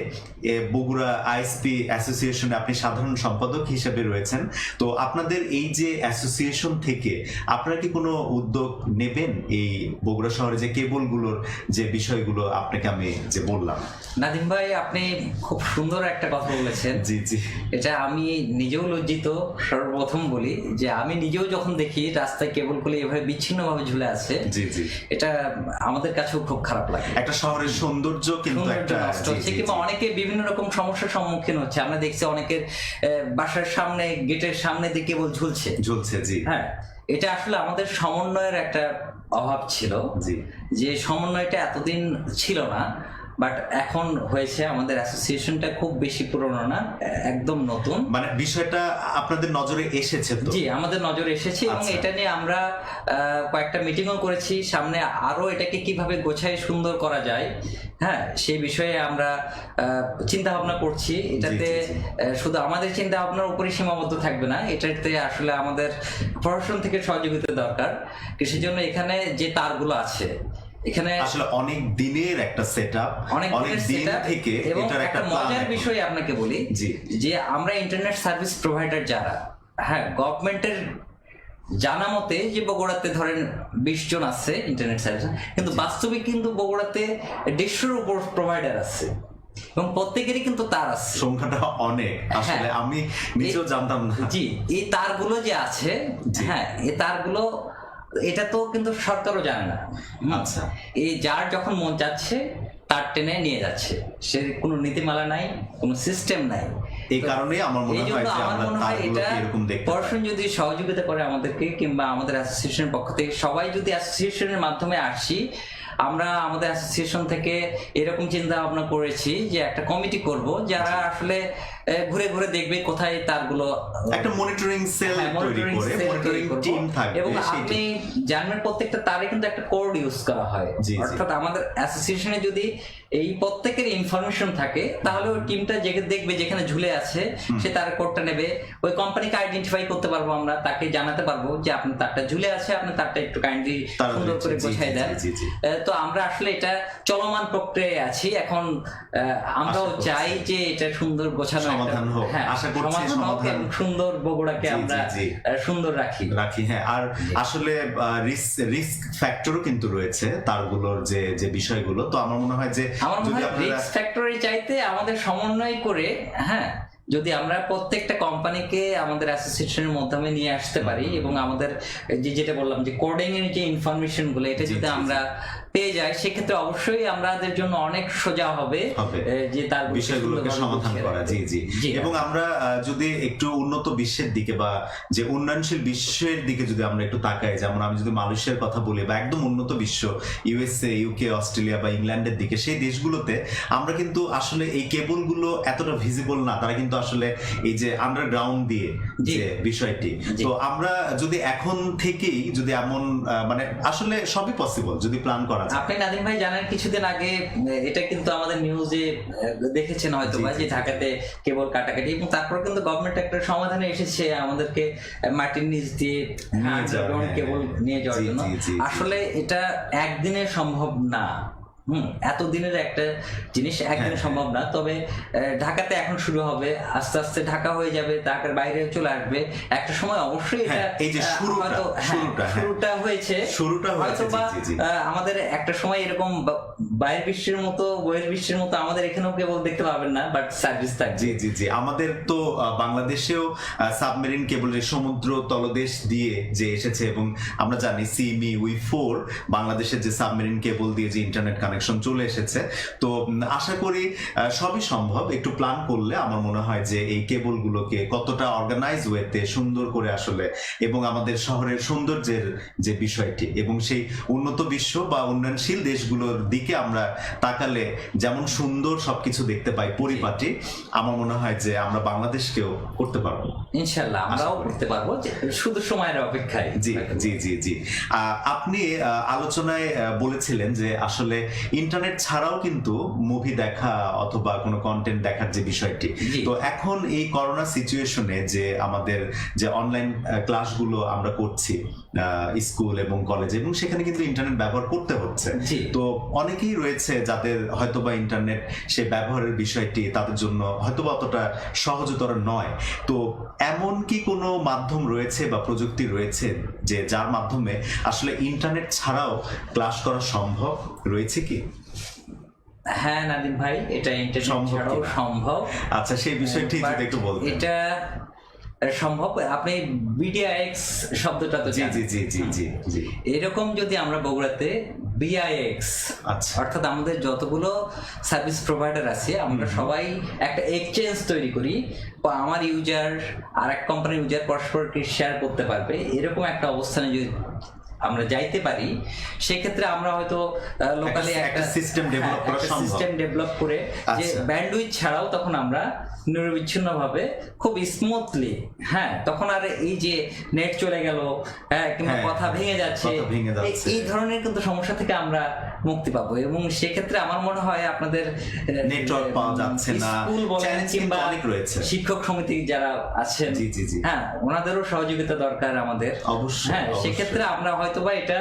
বগুড়া আইএসপি অ্যাসোসিয়েশনে আপনি সাধারণ সম্পাদক হিসেবে রয়েছেন। তো আপনাদের এই যে অ্যাসোসিয়েশন থেকে আপনারা কি কোনো উদ্যোগ নেবেন এই বগুড়া শহরে যে কেবলগুলোর যে বিষয়গুলো আপনাকে আমি যে বললাম? নাদিম ভাই, আপনি খুব সুন্দর একটা কথা বলেছেন। জি জি, এটা আমি নিজেও লজ্জিত। সর্বপ্রথম বলি যে আমি নিজেও যখন দেখি রাস্তায় কেবলগুলো এভাবে বিচ্ছিন্নভাবে ঝুলে আছে, জি জি, এটা আমাদের কাছেও খুব খারাপ লাগে। একটা শহরের সৌন্দর্য কিন্তু একটা নষ্ট হচ্ছে, কিংবা অনেকে বিভিন্ন রকম সমস্যার সম্মুখীন হচ্ছে। আমরা দেখছি অনেকের বাসার সামনে, গেটের সামনে দিয়ে কেবল ঝুলছে। জি, হ্যাঁ, এটা আসলে আমাদের সমন্বয়ের একটা অভাব ছিল, যে সমন্বয়টা এতদিন ছিল না, বাট এখন হয়েছে। আমাদের অ্যাসোসিয়েশনটা খুব বেশি পুরনো না, একদম নতুন। মানে বিষয়টা আপনাদের নজরে এসেছে তো? জি, আমাদের নজরে এসেছে, এবং এটা নিয়ে আমরা কয়েকটা মিটিংও করেছি। সামনে আরো এটাকে কিভাবে গোছায় সুন্দর করা যায়, হ্যাঁ, সেই বিষয়ে আমরা চিন্তা ভাবনা করছি। এটাতে শুধু আমাদের চিন্তা ভাবনার উপরে সীমাবদ্ধ থাকবে না, এটাতে আসলে আমাদের প্রশাসন থেকে সহযোগিতা দরকার। সেজন্য এখানে যে তারগুলো আছে, এখানে আসলে অনেক দিনের একটা সেটআপ, অনেক দিন থেকে এটার একটা মজার বিষয় আপনাকে বলি, যে আমরা ইন্টারনেট সার্ভিস প্রোভাইডার যারা, হ্যাঁ, গভর্নমেন্টের জানা মতে যে বগুড়াতে ধরেন 20 জন আছে ইন্টারনেট সার্ভিস, কিন্তু বাস্তবে কিন্তু বগুড়াতে 150-এর উপর প্রোভাইডার আছে, এবং প্রত্যেকেরই কিন্তু তার আছে। সংখ্যাটা অনেক, আসলে আমি নিজেও জানতাম না। জি, এই তারগুলো যে আছে, হ্যাঁ, এই তারগুলো এটা তো কিন্তু সরকারও জানে না। আচ্ছা। এই যার যখন মন চাচ্ছে তার টেনে নিয়ে যাচ্ছে, সে কোনো নীতিমালা নাই, কোনো সিস্টেম নাই। এই কারণেই আমার মনে হয় যে আমরা তারগুলোকে এরকম দেখতে পাই। প্রশাসন যদি সহযোগিতা করে আমাদেরকে, কিংবা আমাদের অ্যাসোসিয়েশনের পক্ষ থেকে সবাই যদি অ্যাসোসিয়েশনের মাধ্যমে আসি, আমরা আমাদের অ্যাসোসিয়েশন থেকে এরকম চিন্তা ভাবনা করেছি যে একটা কমিটি করব, যারা আসলে ঘুরে ঘুরে দেখবে কোথায় তারগুলো, একটা মনিটরিং সেল তৈরি করে মনিটরিং টিম থাকবে। এবং আপনি জানবেন প্রত্যেকটা তারে কিন্তু একটা কোড ইউজ করা হয়। অর্থাৎ আমাদের অ্যাসোসিয়েশনে যদি এই প্রত্যেকের ইনফরমেশন থাকে, তাহলে ওই টিমটা দেখবে যেখানে ঝুলে আছে সে তার কোডটা নেবে, ওই কোম্পানিকে আইডেন্টিফাই করতে পারবো আমরা, তাকে জানাতে পারবো যে আপনি তারটা ঝুলে আছে, আপনি তারটা একটু কাইন্ডলি সুন্দর করে গোছাই দেন। তো আমরা আসলে এটা চলমান প্রক্রিয়ায় আছি এখন। আমরাও চাই যে এটা সুন্দর গোছানো সমাধান হোক, আশা করছি সমাধান সুন্দর বগুড়াকে আমরা সুন্দর রাখি। হ্যাঁ, আর আসলে রিস্ক ফ্যাক্টরও কিন্তু রয়েছে তারগুলোর যে বিষয়গুলো। তো আমার মনে হয় যে রিস্ক ফ্যাক্টরি চাইতে আমাদের সমন্বয় করে, হ্যাঁ, যদি আমরা প্রত্যেকটা কোম্পানিকে আমাদের অ্যাসোসিয়েশনের মাধ্যমে নিয়ে আসতে পারি, এবং আমাদের যেটা বললাম যে কোডিং এর যে ইনফরমেশন গুলো, এটা যদি আমরা পেয়ে যাই, সেক্ষেত্রে অবশ্যই আমাদের জন্য অনেক সোজা হবে যে তার বিষয়গুলোকে সমাধান করা। জি। এবং আমরা যদি একটু উন্নত বিশ্বের দিকে বা যে উন্নয়নশীল বিশ্বের দিকে যদি আমরা একটু তাকাই, যেমন আমি যদি মালয়েশিয়ার কথা বলি, বা একদম উন্নত বিশ্ব ইউএসএ, ইউকে, অস্ট্রেলিয়া বা ইংল্যান্ডের দিকে, সেই দেশগুলোতে আমরা কিন্তু আসলে এই কেবলগুলো এতটা ভিজিবল না, তারা কিন্তু আসলে এই যে আন্ডারগ্রাউন্ড দিয়ে যে বিষয়টি। তো আমরা যদি এখন থেকেই যদি এমন মানে আসলে সবই পসিবল যদি প্ল্যান করা। আপনি নাদিম ভাই জানেন, কিছুদিন আগে এটা কিন্তু আমাদের নিউজে দেখেছেন হয়তো বা, যে ঢাকাতে কেবল কাটাকাটি, এবং তারপর কিন্তু গভর্নমেন্ট একটা সমাধানে এসেছে আমাদেরকে মাটির নিচ দিয়ে কেবল নিয়ে যাওয়ার জন্য। আসলে এটা একদিনে সম্ভব না। এতদিনের একটা জিনিস একদিনে সম্ভব না। তবে ঢাকাতে এখন শুরু হবে, আস্তে আস্তে ঢাকা হয়ে যাবে, ঢাকার বাইরে চলে আসবে একটা সময়। অবশ্যই এটা এই যে শুরুটা হয়েছে হয়তো বা আমাদের একটা সময় এরকম বাইরের বিশ্বের মতো আমাদের এখানেও কেবল দেখতে পাবেন না, বাট সার্ভিস থাকবে। জি। আমাদের তো বাংলাদেশেও সাবমেরিন কেবল সমুদ্র তলদেশ দিয়ে যে এসেছে, এবং আমরা জানি সিমি উই4 বাংলাদেশের যে সাবমেরিন কেবল দিয়ে যে ইন্টারনেট কানেকশন চলে এসেছে। তো আশা করি সবই সম্ভব একটু প্ল্যান করলে। আমার মনে হয় যে এই কেবলগুলোকে কতটা অর্গানাইজ ওয়েতে সুন্দর করে আসলে, এবং আমাদের শহরের সৌন্দর্যের যে বিষয়টি, এবং সেই উন্নত বিশ্ব বা উন্নয়নশীল দেশগুলোর দিকে আমরা তাকালে যেমন সুন্দর সবকিছু দেখতে পাই পরিপাটি, আমার মনে হয় যে আমরা বাংলাদেশকেও করতে পারবো ইনশাআল্লাহ। আমরাও করতে পারবো, শুধু সময়ের অপেক্ষায়। জি। আপনি আলোচনায় বলেছিলেন যে আসলে ইন্টারনেট ছাড়াও কিন্তু মুভি দেখা অথবা কোনো কন্টেন্ট দেখার যে বিষয়টি, তো এখন এই করোনা সিচুয়েশনে যে আমাদের যে অনলাইন ক্লাসগুলো আমরা করছি স্কুল এবং কলেজে, এবং সেখানে কিন্তু ইন্টারনেট ব্যবহার করতে হচ্ছে। তো অনেকেই রয়েছে যাদের হয়তোবা ইন্টারনেট সে ব্যবহারের বিষয়টি তাদের জন্য হয়তোবা অতটা সহজতর নয়। তো এমন কি কোনো মাধ্যম রয়েছে বা প্রযুক্তি রয়েছে যে যার মাধ্যমে আসলে ইন্টারনেট ছাড়াও ক্লাস করা সম্ভব রয়েছে কি? হ্যাঁ নাদিম ভাই, এটা ইন্টারনেট ছাড়াও সম্ভব। আচ্ছা, সেই বিষয়টি যদি একটু বলতেন। এটা সম্ভব। আপনি বিডিআইএক্স শব্দটা তো জি। এরকম যদি আমরা বগুড়াতে বিআইএক্স, অর্থাৎ আমাদের যতগুলো সার্ভিস প্রোভাইডার আছে, আমরা সবাই একটা এক্সচেঞ্জ তৈরি করি, আমার ইউজার আর এক কোম্পানির ইউজার পরস্পরকে শেয়ার করতে পারবে, এরকম একটা অবস্থানে যদি আমরা যাইতে পারি, সেক্ষেত্রে আমরা হয়তো লোকালি একটা সিস্টেম ডেভেলপ করে যে ব্যান্ডউইথ ছাড়াও তখন আমরা নিরবিচ্ছিন্নভাবে খুব স্মুথলি, তখন আর এই যে নেট চলে গেল, কিংবা কথা ভেঙে যাচ্ছে, এই ধরনের কিন্তু সমস্যা থেকে আমরা মুক্তি পাবো। এবং সেক্ষেত্রে আমার মনে হয় আপনাদের নেটওয়ার্ক পাওয়া যাচ্ছে না, স্কুল বলেন কিংবা শিক্ষক সমিতি যারা আছেন, ওনাদেরও সহযোগিতা দরকার আমাদের। অবশ্যই। সেক্ষেত্রে আমরা হয়তোবা এটা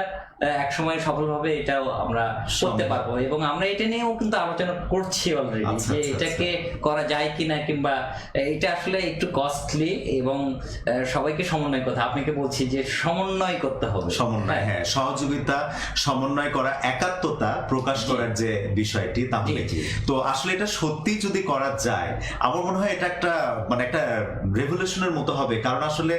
একসময় সফলভাবে এটাও আমরা করতে পারবো, এবং আমরা এটা নিয়েও কিন্তু আলোচনা করছি অলরেডি যে এটাকে করা যায় কিনা, কিংবা এটা আসলে একটু কস্টলি এবং সবাইকে সমন্বয় করতে, আপনাকে বলছি যে সমন্বয় করতে হবে, সমন্বয়, হ্যাঁ, সহযোগিতা, সমন্বয় করা, একাত্মতা প্রকাশ করার যে বিষয়টি, তাহলে তো আসলে এটা সত্যি যদি করা যায় আমার মনে হয় এটা একটা মানে একটা রেভলিউশনের মতো হবে। কারণ আসলে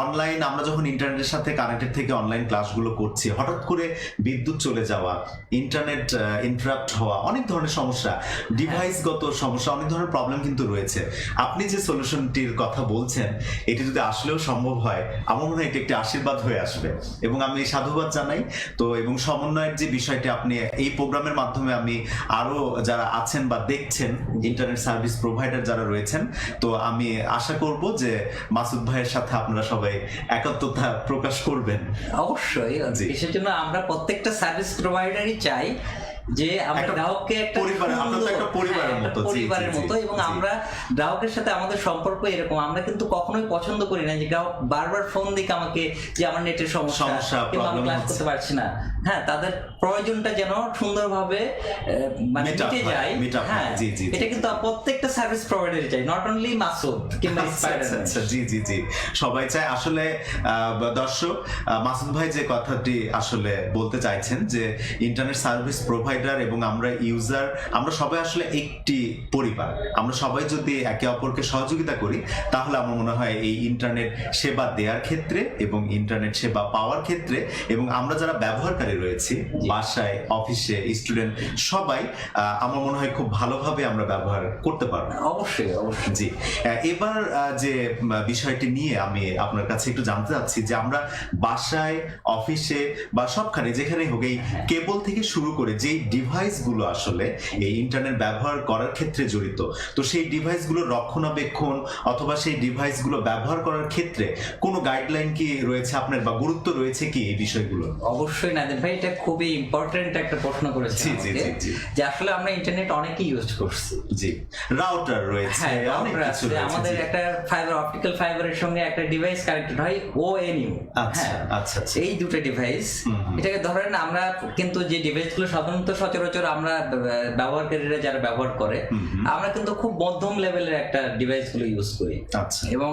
অনলাইন আমরা যখন ইন্টারনেটের সাথে কানেক্টেড থেকে অনলাইন ক্লাসগুলো করছি, হঠাৎ করে বিদ্যুৎ চলে যাওয়া, ইন্টারনেট ইন্টারাপ্ট হওয়া, অনেক ধরনের সমস্যা, ডিভাইসগত সমস্যা, অনেক ধরনের প্রবলেম কিন্তু রয়েছে। আপনি যে সলিউশনটির কথা বলছেন এটি যদি আসলেও সম্ভব হয় আমার মনে হয় এটি একটি আশীর্বাদ হয়ে আসবে, এবং আমি সাধুবাদ জানাই। তো এবং সমন্বয়ের যে বিষয়টি আপনি এই প্রোগ্রামের মাধ্যমে আমি আরো যারা আছেন বা দেখছেন ইন্টারনেট সার্ভিস প্রোভাইডার যারা রয়েছেন, তো আমি আশা করব যে মাসুদ ভাইয়ের সাথে আপনারা সবাই একাত্মতা প্রকাশ করবেন। অবশ্যই, কিসের জন্য আমরা প্রত্যেকটা সার্ভিস প্রোভাইডারই চাই যে আমরা গ্রাহককে একটা পরিবারের মতো, এবং আমরা গ্রাহকের সাথে আমাদের সম্পর্ক এরকম, আমরা কিন্তু কখনোই পছন্দ করি না যে গ্রাহক বারবার ফোন দিকে আমাকে যে আমার নেটের সমস্যা কিংবা আমি ক্লাস করতে পারছি না। হ্যাঁ, তাদের প্রয়োজনটা যেন সুন্দরভাবে মানে মিটে যায়। হ্যাঁ, এটা কিন্তু প্রত্যেকটা সার্ভিস প্রোভাইডারই চাই, নট অনলি মাসুদ কিংবা আচ্ছা, জি জি জি, সবাই চায়। আসলে দর্শক, মাসুদ ভাই যে কথাটি আসলে বলতে চাইছেন যে ইন্টারনেট সার্ভিস প্রোভাইডার এবং আমরা ইউজার, আমরা সবাই আসলে একটি পরিবার। আমরা সবাই যদি একে অপরকে সহযোগিতা করি তাহলে আমার মনে হয় এই ইন্টারনেট সেবা দেওয়ার ক্ষেত্রে এবং ইন্টারনেট সেবা পাওয়ার ক্ষেত্রে, এবং আমরা যারা ব্যবহারকারী রয়েছি বাসায়, অফিসে, স্টুডেন্ট, সবাই আমার মনে হয় খুব ভালোভাবে আমরা ব্যবহার করতে পারবো। অবশ্যই অবশ্যই। জি, এবার যে বিষয়টি নিয়ে আমি আপনার কাছে একটু জানতে চাচ্ছি যে আমরা বাসায়, অফিসে বা সবখানে যেখানেই হোক এই কেবল থেকে শুরু করে যেই ডিভাইসগুলো আসলে এই ইন্টারনেট ব্যবহার করার ক্ষেত্রে জড়িত, তো সেই ডিভাইসগুলোর রক্ষণাবেক্ষণ অথবা সেই ডিভাইসগুলো ব্যবহার করার ক্ষেত্রে কোনো গাইডলাইন কি রয়েছে আপনার বা গুরুত্ব রয়েছে কি এই বিষয়গুলো? অবশ্যই নাদিম ভাই, এটা খুবই ইম্পর্টেন্ট একটা প্রশ্ন করেছেন যে আসলে আমরা ইন্টারনেট অনেকেই ইউজ করছি। জি, রাউটার রয়েছে, অনেক কিছু রয়েছে। আমাদের একটা ফাইবার, অপটিক্যাল ফাইবারের সঙ্গে একটা ডিভাইস কানেক্টেড হয়, ONU। আচ্ছা আচ্ছা, এই দুটো ডিভাইস, এটাকে ধরেন আমরা কিন্তু যে ডিভাইসগুলো সাধারণত সচরাচর আমরা ব্যবহারকারীরা যারা ব্যবহার করে, আমরা কিন্তু খুব মধ্যম লেভেলের একটা ডিভাইসগুলো ইউজ করি। এবং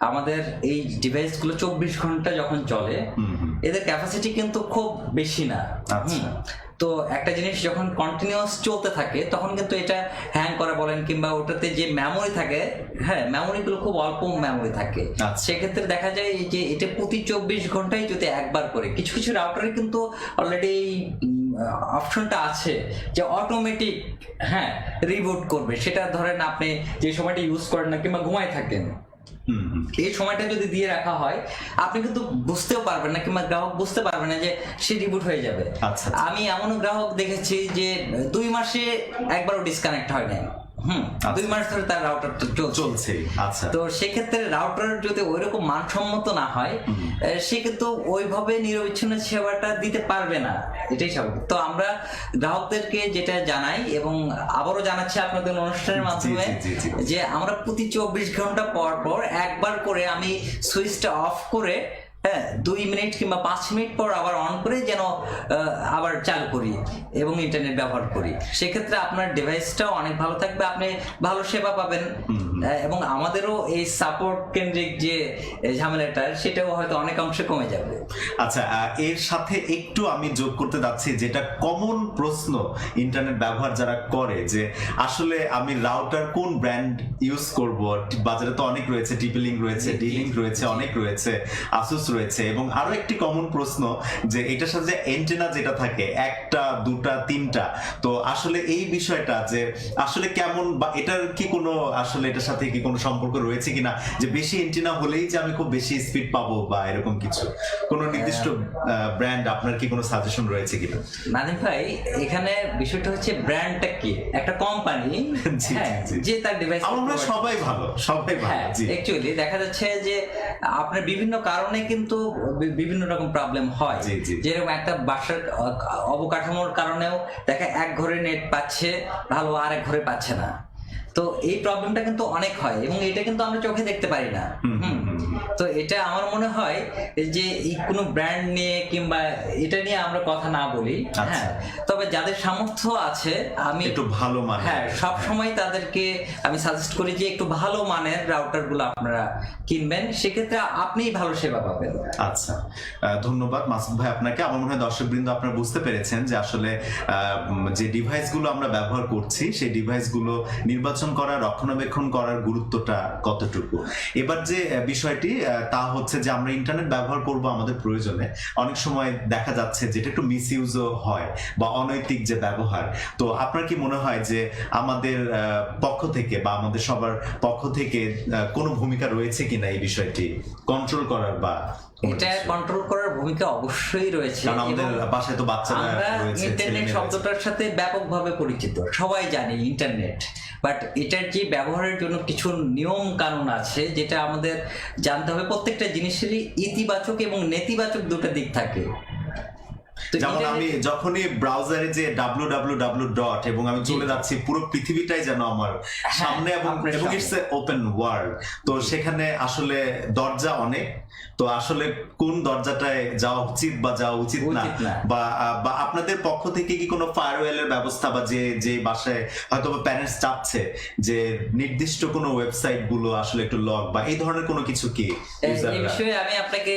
আমাদের এই ডিভাইসগুলো 24 ঘন্টা যখন চলে, এদের ক্যাপাসিটি কিন্তু খুব বেশি না। তো একটা জিনিস যখন কন্টিনিউয়াস চলতে থাকে তখন কিন্তু এটা হ্যাং করা বলেন কিংবা ওটাতে যে মেমোরি থাকে, হ্যাঁ, মেমোরিগুলো খুব অল্প মেমোরি থাকে। সেক্ষেত্রে দেখা যায় যে এটা প্রতি 24 ঘন্টায় যদি একবার করে, কিছু কিছু রাউটারে কিন্তু অলরেডি অপশনটা আছে যে অটোমেটিক, হ্যাঁ, রিবুট করবে। সেটা ধরেন আপনি যে সময়টা ইউজ করেন না কিংবা ঘুমায় থাকেন, এই সময়টা যদি দিয়ে রাখা হয় আপনি কিন্তু বুঝতেও পারবেন না কিংবা গ্রাহক বুঝতে পারবে না যে সে রিবুট হয়ে যাবে। আমি এমনও গ্রাহক দেখেছি যে 2 মাসে একবারও ডিসকানেক্ট হয় নাই, 2 মাস ধরে তার রাউটার চলছে। আচ্ছা, তো সেক্ষেত্রে রাউটার যদি ওইরকম মানসম্মত না হয়, সে কিন্তু ওইভাবে নিরবিচ্ছিন্ন সেবাটা দিতে পারবে না, এটাই স্বাভাবিক। তো আমরা গ্রাহকদেরকে যেটা জানাই এবং আবারও জানাচ্ছি আপনাদের অনুষ্ঠানের মাধ্যমে যে আমরা প্রতি 24 ঘন্টা পর পর একবার করে আমি সুইচটা অফ করে, হ্যাঁ, 2 মিনিট কিংবা 5 মিনিট পর আবার অন করে যেন আবার চালু করি এবং ইন্টারনেট ব্যবহার করি। সেক্ষেত্রে আপনার ডিভাইসটাও অনেক ভালো থাকবে, আপনি ভালো সেবা পাবেন, এবং আমাদেরও এই সাপোর্ট কেন্দ্রিক যে ঝামেলাটা সেটাও হয়তো অনেক অংশে কমে যাবে। আচ্ছা, এর সাথে একটু আমি যোগ করতে যাচ্ছি, যেটা কমন প্রশ্ন ইন্টারনেট ব্যবহার যারা করে, যে আসলে আমি রাউটার কোন ব্র্যান্ড ইউজ করব। বাজারে তো অনেক রয়েছে, টিপি-লিংক রয়েছে, ডি-লিংক রয়েছে, অনেক রয়েছে, আসুস রয়েছে, এবং আরো একটি কমন প্রশ্ন যে এটার সাথে যে এন্টেনা যেটা থাকে 1টা 2টা 3টা, তো আসলে এই বিষয়টা যে আসলে কেমন, বা এটার কি কোনো আসলে এটার সাথে কি কোনো সম্পর্ক রয়েছে কিনা, যে বেশি এন্টেনা হলেই যে আমি খুব বেশি স্পিড পাবো বা এরকম কিছু, কোনো নির্দিষ্ট ব্র্যান্ড আপনার কি কোনো সাজেশন রয়েছে কিনা? নাদিম ভাই, এখানে বিষয়টা হচ্ছে ব্র্যান্ডটা কি, একটা কোম্পানি যে তার ডিভাইস, আমরা সবাই ভালো, সবাই ভালো। অ্যাকচুয়ালি দেখা যাচ্ছে যে আপনার বিভিন্ন কারণে কিন্তু বিভিন্ন রকম প্রবলেম হয়, যেরকম একটা বাসার অবকাঠামোর কারণেও দেখা এক ঘরে নেট পাচ্ছে ভালো, আর এক ঘরে পাচ্ছে না। তো এই প্রবলেমটা কিন্তু অনেক হয় এবং এটা কিন্তু আমরা চোখে দেখতে পারি না। তো এটা আমার মনে হয় যে এই কোনো ব্র্যান্ড নিয়ে কিংবা এটা নিয়ে আমরা কথা না বলি, হ্যাঁ, তবে যাদের সামর্থ্য আছে আমি একটু ভালো মানে, হ্যাঁ, সব সময় তাদেরকে আমি সাজেস্ট করি যে একটু ভালো মানের রাউটার গুলো আপনারা কিনবেন, সেক্ষেত্রে আপনিই ভালো সেবা পাবেন। আচ্ছা, ধন্যবাদ মাসুদ ভাই আপনাকে। আমার মনে হয় দর্শকবৃন্দ আপনারা বুঝতে পেরেছেন যে আসলে যে ডিভাইসগুলো আমরা ব্যবহার করছি সেই ডিভাইসগুলো নির্বাচন করা, রক্ষণাবেক্ষণ করার গুরুত্বটা কতটুকু। এবার যে বিষয়টি তা হচ্ছে যে আমরা ইন্টারনেট ব্যবহার করব আমাদের প্রয়োজনে, অনেক সময় দেখা যাচ্ছে যেটা একটু মিসইউজও হয় বা অনৈতিক যে ব্যবহার। তো আপনার কি মনে হয় যে আমাদের পক্ষ থেকে বা আমাদের সবার পক্ষ থেকে কোনো ভূমিকা রয়েছে কিনা এই বিষয়টি কন্ট্রোল করার? বা এটা কন্ট্রোল করার ভূমিকা অবশ্যই রয়েছে, কারণ আমাদের বাসায় তো বাচ্চারা রয়েছে, ইন্টারনেট শব্দটার সাথে ব্যাপকভাবে পরিচিত, সবাই জানি ইন্টারনেট, বাট এটার যে ব্যবহারের জন্য কিছু নিয়ম কানুন আছে যেটা আমাদের জানতে হবে। প্রত্যেকটা জিনিসেরই ইতিবাচক এবং নেতিবাচক দুটো দিক থাকে। যেমন আমি যখনই ব্রাউজারে যে www. এবং আমি চলে যাচ্ছি, পুরো পৃথিবীটাই যেন আমার সামনে এবং ইটস এ ওপেন ওয়ার্ল্ড। তো সেখানে আসলে দরজা অনেক, তো আসলে কোন দরজাটায় যাওয়া উচিত বা যাওয়া উচিত না, বা আপনাদের পক্ষ থেকে কি কোনো ফায়ারওয়েলের ব্যবস্থা, বা যে বাসায় হয়তো প্যারেন্টস চাচ্ছে যে নির্দিষ্ট কোনো ওয়েবসাইট গুলো আসলে একটু লক বা এই ধরনের কোনো কিছু কি? এই বিষয়ে আমি আপনাকে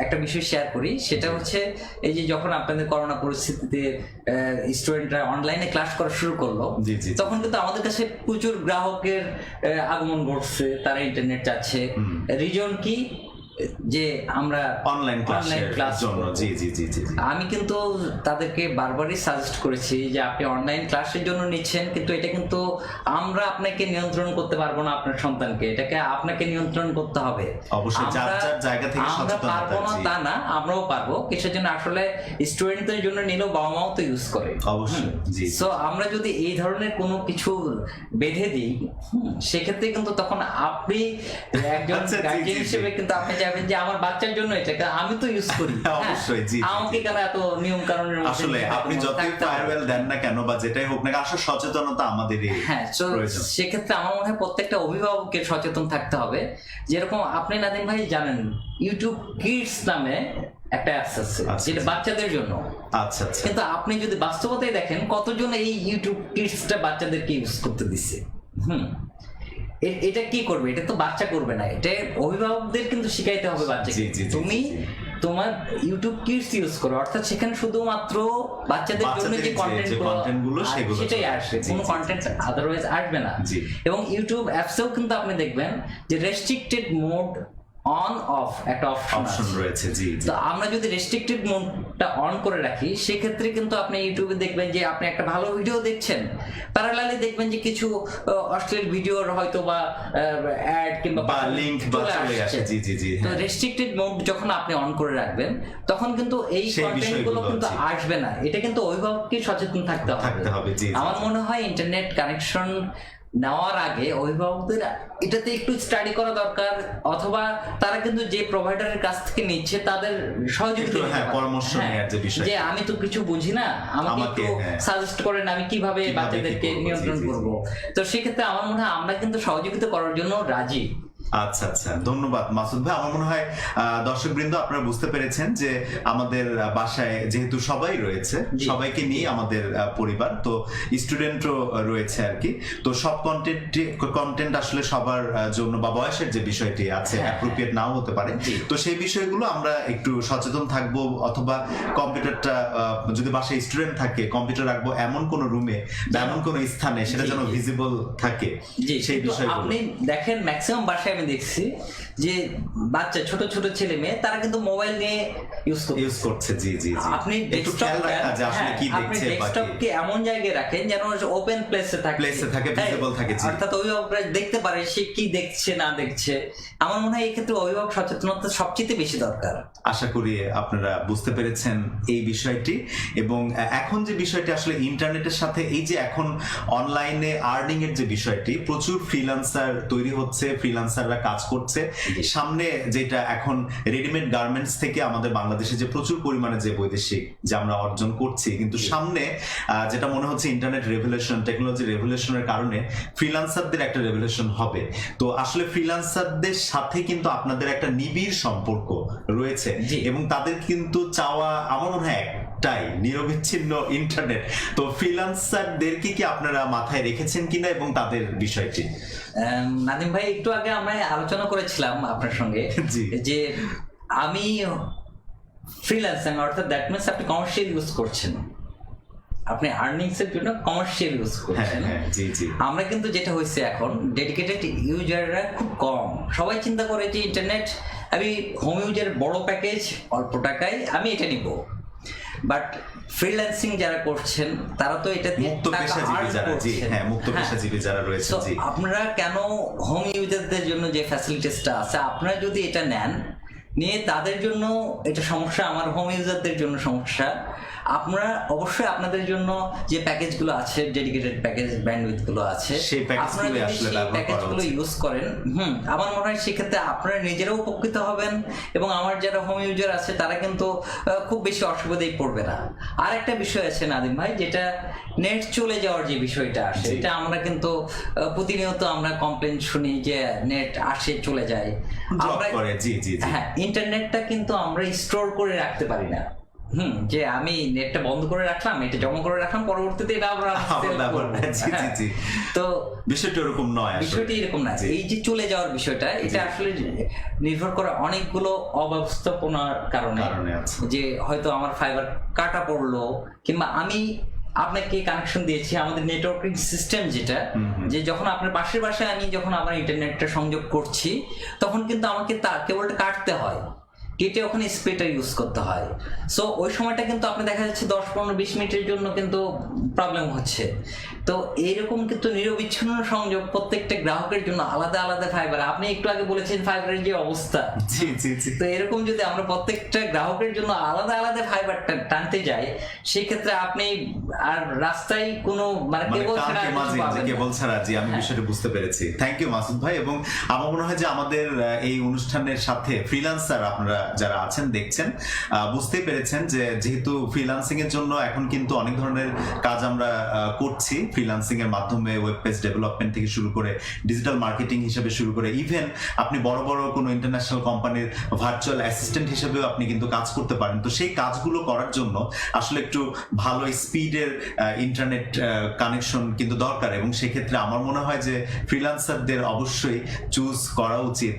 একটা বিষয় শেয়ার করি, সেটা হচ্ছে এই যে যখন আপনাদের করোনা পরিস্থিতিতে স্টুডেন্টরা অনলাইনে ক্লাস করা শুরু করলো, তখন কিন্তু আমাদের কাছে প্রচুর গ্রাহকের আগমন ঘটছে, তারা ইন্টারনেট চাচ্ছে। রিজন কি? যে আমরা অনলাইন ক্লাস জন্য। জি জি জি জি, আমি কিন্তু তাদেরকে বারবারই সাজেস্ট করেছি যে আপনি অনলাইন ক্লাসের জন্য নিচ্ছেন, কিন্তু এটা কিন্তু আমরা আপনাকে নিয়ন্ত্রণ করতে পারবো না, আপনার সন্তানকে এটাকে আপনাকে নিয়ন্ত্রণ করতে হবে। অবশ্যই যার যার জায়গা থেকে আমরা পারবো না তা না, আমরাও পারবো। কিসের জন্য? আসলে স্টুডেন্টদের জন্য নিলেও বাবা মাও তো ইউজ করে। অবশ্যই। জি। সো আমরা যদি এই ধরনের কোনো কিছু বেঁধে দিই, সেক্ষেত্রে কিন্তু তখন আপনি একজন গার্জিয়ান হিসেবে কিন্তু আপনি চাইবেন যে আমার বাচ্চার জন্য এটা আমি তো ইউজ করি, অবশ্যই। জি, আমাকে কেন এত নিয়ম কানুনের মধ্যে? আসলে আপনি যতই ফায়ারওয়েল দেন না কেন বা যেটাই হোক না, আসলে সচেতনতা আমাদেরই প্রয়োজন। সেক্ষেত্রে আমার মনে হয় প্রত্যেকটা অভিভাবকের সচেতন থাকতে হবে। যেরকম আপনি নাদিম ভাই জানেন ইউটিউব কিডস নামে একটা অ্যাপস আছে যেটা বাচ্চাদের জন্য। আচ্ছা আচ্ছা। কিন্তু আপনি যদি বাস্তবতায় দেখেন কতজন এই ইউটিউব কিডসটা বাচ্চাদেরকে ইউজ করতে দিচ্ছে। এটা কি করবে? এটা তো বাচ্চা করবে না, এটা অভিভাবকদের কিন্তু শিখাইতে হবে বাচ্চাকে। তুমি তোমার ইউটিউব কিডস ইউজ করো, অর্থাৎ সেখানে শুধুমাত্র বাচ্চাদের জন্য যে কন্টেন্ট গুলো সেটাই আসবে, কোনো কন্টেন্ট আদারওয়াইজ আসবে না। এবং ইউটিউব অ্যাপসেও কিন্তু আপনি দেখবেন যে রেস্ট্রিক্টেড মোড অন অফ একটা অপশন রয়েছে। জি, তো আমরা যদি রেস্ট্রিক্টেড মোডটা অন করে রাখি, সেক্ষেত্রে কিন্তু আপনি ইউটিউবে দেখবেন যে আপনি একটা ভালো ভিডিও দেখছেন, প্যারালালি দেখবেন যে কিছু অশ্লীল ভিডিওর হয়তো বা অ্যাড কিংবা লিংক চলে আসে। জি জি জি। তো রেস্ট্রিক্টেড মোড যখন আপনি অন করে রাখবেন, তখন কিন্তু এই কন্টেন্টগুলো কিন্তু আসবে না। এটা কিন্তু অভিভাবককে সচেতন থাকতে হবে। আমার মনে হয় ইন্টারনেট কানেকশন নেওয়ার আগে অভিভাবকদের এটাতে একটু স্টাডি করা দরকার, অথবা তারা কিন্তু যে প্রোভাইডারের কাছ থেকে নিচ্ছে তাদের সহযোগিতা পরামর্শ নেওয়ার যে বিষয়, যে আমি তো কিছু বুঝি না, আমাকে একটু সাজেস্ট করেন আমি কিভাবে বাচ্চাদেরকে নিয়ন্ত্রণ করব। তো সেক্ষেত্রে আমার মনে হয় আমরা কিন্তু সহযোগিতা করার জন্য রাজি। আচ্ছা আচ্ছা, ধন্যবাদ মাসুদ ভাই। আমার মনে হয় দর্শকবৃন্দ আপনারা বুঝতে পেরেছেন যে আমাদের বাসায় যেহেতু সবাই রয়েছে, সবাইকে নিয়ে আমাদের পরিবার, তো স্টুডেন্টও রয়েছে আর কি। তো সব কন্টেন্ট আসলে সবার জন্য বা বয়সের যে বিষয়টি আছে অ্যাপ্রোপ্রিয়েট নাও হতে পারে। তো সেই বিষয়গুলো আমরা একটু সচেতন থাকবো, অথবা কম্পিউটারটা যদি বাসায় স্টুডেন্ট থাকে কম্পিউটার রাখবো এমন কোন রুমে বা এমন কোন স্থানে সেটা যেন ভিজিবল থাকে। সেই বিষয়গুলো আপনি দেখেন ম্যাক্সিমাম বাসায় আমি দেখছি যে বাচ্চা ছোট ছোট ছেলে মেয়ে তারা কিন্তু মোবাইল নিয়ে ইউজ করছে। জি জি, আপনি ডেস্কটপকে এমন জায়গায় রাখেন যেন ওপেন প্লেসে থাকে, ভিজিবল থাকে, অর্থাৎ অভিভাবকরা দেখতে পারে সে কি দেখছে না দেখছে। আমার মনে হয় এই ক্ষেত্রে অভিভাবক সচেতনতা সবচেয়ে বেশি দরকার। আশা করি আপনারা বুঝতে পেরেছেন এই বিষয়টি। এবং এখন যে বিষয়টি আসলে ইন্টারনেটের সাথে এই যে এখন অনলাইনে আর্নিং এর যে বিষয়টি, প্রচুর ফ্রিল্যান্সার তৈরি হচ্ছে, ফ্রিল্যান্সাররা ফ্রিল্যান্সাররা কাজ করছে। সামনে যেটা এখন রেডিমেড গার্মেন্টস থেকে আমাদের বাংলাদেশে যে প্রচুর পরিমাণে যে বৈদেশিক যে আমরা অর্জন করছি, কিন্তু সামনে যেটা মনে হচ্ছে ইন্টারনেট রেভলিউশন, টেকনোলজি রেভলিউশনের কারণে ফ্রিল্যান্সারদের একটা রেভলিউশন হবে। তো আসলে ফ্রিল্যান্সারদের সাথে কিন্তু আপনাদের একটা নিবিড় সম্পর্ক রয়েছে এবং তাদের কিন্তু চাওয়া আমার মনে হয় একটাই, নিরবিচ্ছিন্ন ইন্টারনেট। তো ফ্রিল্যান্সারদেরকে কি আপনারা মাথায় রেখেছেন কিনা এবং তাদের বিষয়টি? নাদিম ভাই, একটু আগে আমরা আলোচনা করেছিলাম আপনার সঙ্গে যে আমি ফ্রিল্যান্সিং, অর্থাৎ দ্যাট মিনস আপনি কমার্শিয়াল ইউজ করছেন, আপনি আর্নিংস এর জন্য কমার্শিয়াল ইউজ করছেন। আমরা কিন্তু যেটা হয়েছে এখন ডেডিকেটেড ইউজাররা খুব কম। সবাই চিন্তা করে যে ইন্টারনেট আমি হোম ইউজার বড় প্যাকেজ অল্প টাকায় আমি এটা নিব, বাট ফ্রিল্যান্সিং যারা করছেন তারা তো এটা দিয়ে মুক্ত পেশাজীবী যারা, মুক্ত পেশাজীবী যারা রয়েছে, আপনারা কেন হোম ইউজারদের জন্য যে ফ্যাসিলিটিসটা আছে আপনারা যদি এটা নেন, নিয়ে তাদের জন্য এটা সমস্যা, আমার হোম ইউজারদের জন্য সমস্যা, আপনারা অবশ্যই আপনাদের জন্য যে প্যাকেজগুলো আছে, ডেডিকেটেড প্যাকেজ ব্যান্ডউইথগুলো আছে, আপনারা যদি সেই প্যাকেজগুলো ইউজ করেন, আমার মনে হয় সেক্ষেত্রে আপনারা নিজেরাও উপকৃত হবেন এবং আমার যারা হোম ইউজার আছে তারা কিন্তু খুব বেশি অসুবিধায় পড়বে না। আর একটা বিষয় আছে নাদিম ভাই, যেটা নেট চলে যাওয়ার যে বিষয়টা আসে, এটা আমরা কিন্তু প্রতিনিয়ত আমরা কমপ্লেন শুনি যে নেট আসে চলে যায়। হ্যাঁ, ইন্টারনেটটা কিন্তু আমরা স্টোর করে রাখতে পারি না। যে আমি নেটটা বন্ধ করে রাখলাম, এটা জমা করে রাখলাম, পরবর্তীতে এটা আবার তো বিষয়টা এরকম নয়, বিষয়টা এরকম না। এই যে চলে যাওয়ার বিষয়টা, এটা আসলে নির্ভর করে অনেকগুলো অব্যবস্থাপনার কারণে, যে হয়তো আমার ফাইবার কাটা পড়লো, কিংবা আমি আপনাকে কানেকশন দিয়েছি, আমাদের নেটওয়ার্কিং সিস্টেম যেটা, যে যখন আপনার পাশের বাসায় আমি যখন আমার ইন্টারনেটটা সংযোগ করছি, তখন কিন্তু আমাকে কেবলটা কাটতে হয়, কেটে ওখানে স্পিডটা ইউজ করতে হয়। সো ওই সময়টা কিন্তু আপনি দেখা যাচ্ছে 10-15-20 মিনিটের জন্য কিন্তু প্রবলেম হচ্ছে। তো এইরকম কিন্তু নিরবিচ্ছিন্ন সংযোগ প্রত্যেকটা গ্রাহকের জন্য আলাদা আলাদা ফাইবার। আপনি একটু আগে বলেছেন ফাইবারের যে অবস্থা, তো এরকম যদি আমরা প্রত্যেকটা গ্রাহকের জন্য আলাদা আলাদা ফাইবার টানতে যাই, সেই ক্ষেত্রে আপনি আর রাস্তায় কোনো কেবল ছাড়া আমি বিষয়টা বুঝতে পেরেছি। থ্যাংক ইউ মাসুদ ভাই। এবং আমার মনে হয় যে আমাদের এই অনুষ্ঠানের সাথে ফ্রিল্যান্সার আপনারা যারা আছেন দেখছেন, বুঝতেই পেরেছেন যে যেহেতু ফ্রিল্যান্সিং এর জন্য এখন কিন্তু অনেক ধরনের কাজ আমরা করছি। ফ্রিল্যান্সিং এর মাধ্যমে ওয়েব পেজ ডেভেলপমেন্ট থেকে শুরু করে ডিজিটাল মার্কেটিং হিসেবে শুরু করে ইভেন আপনি বড় বড় কোনো ইন্টারন্যাশনাল কোম্পানির ভার্চুয়াল অ্যাসিস্ট্যান্ট হিসেবেও আপনি কিন্তু কাজ করতে পারেন। তো সেই কাজগুলো করার জন্য আসলে একটু ভালো স্পিডের ইন্টারনেট কানেকশন কিন্তু দরকার, এবং সেক্ষেত্রে আমার মনে হয় যে ফ্রিল্যান্সারদের অবশ্যই চুজ করা উচিত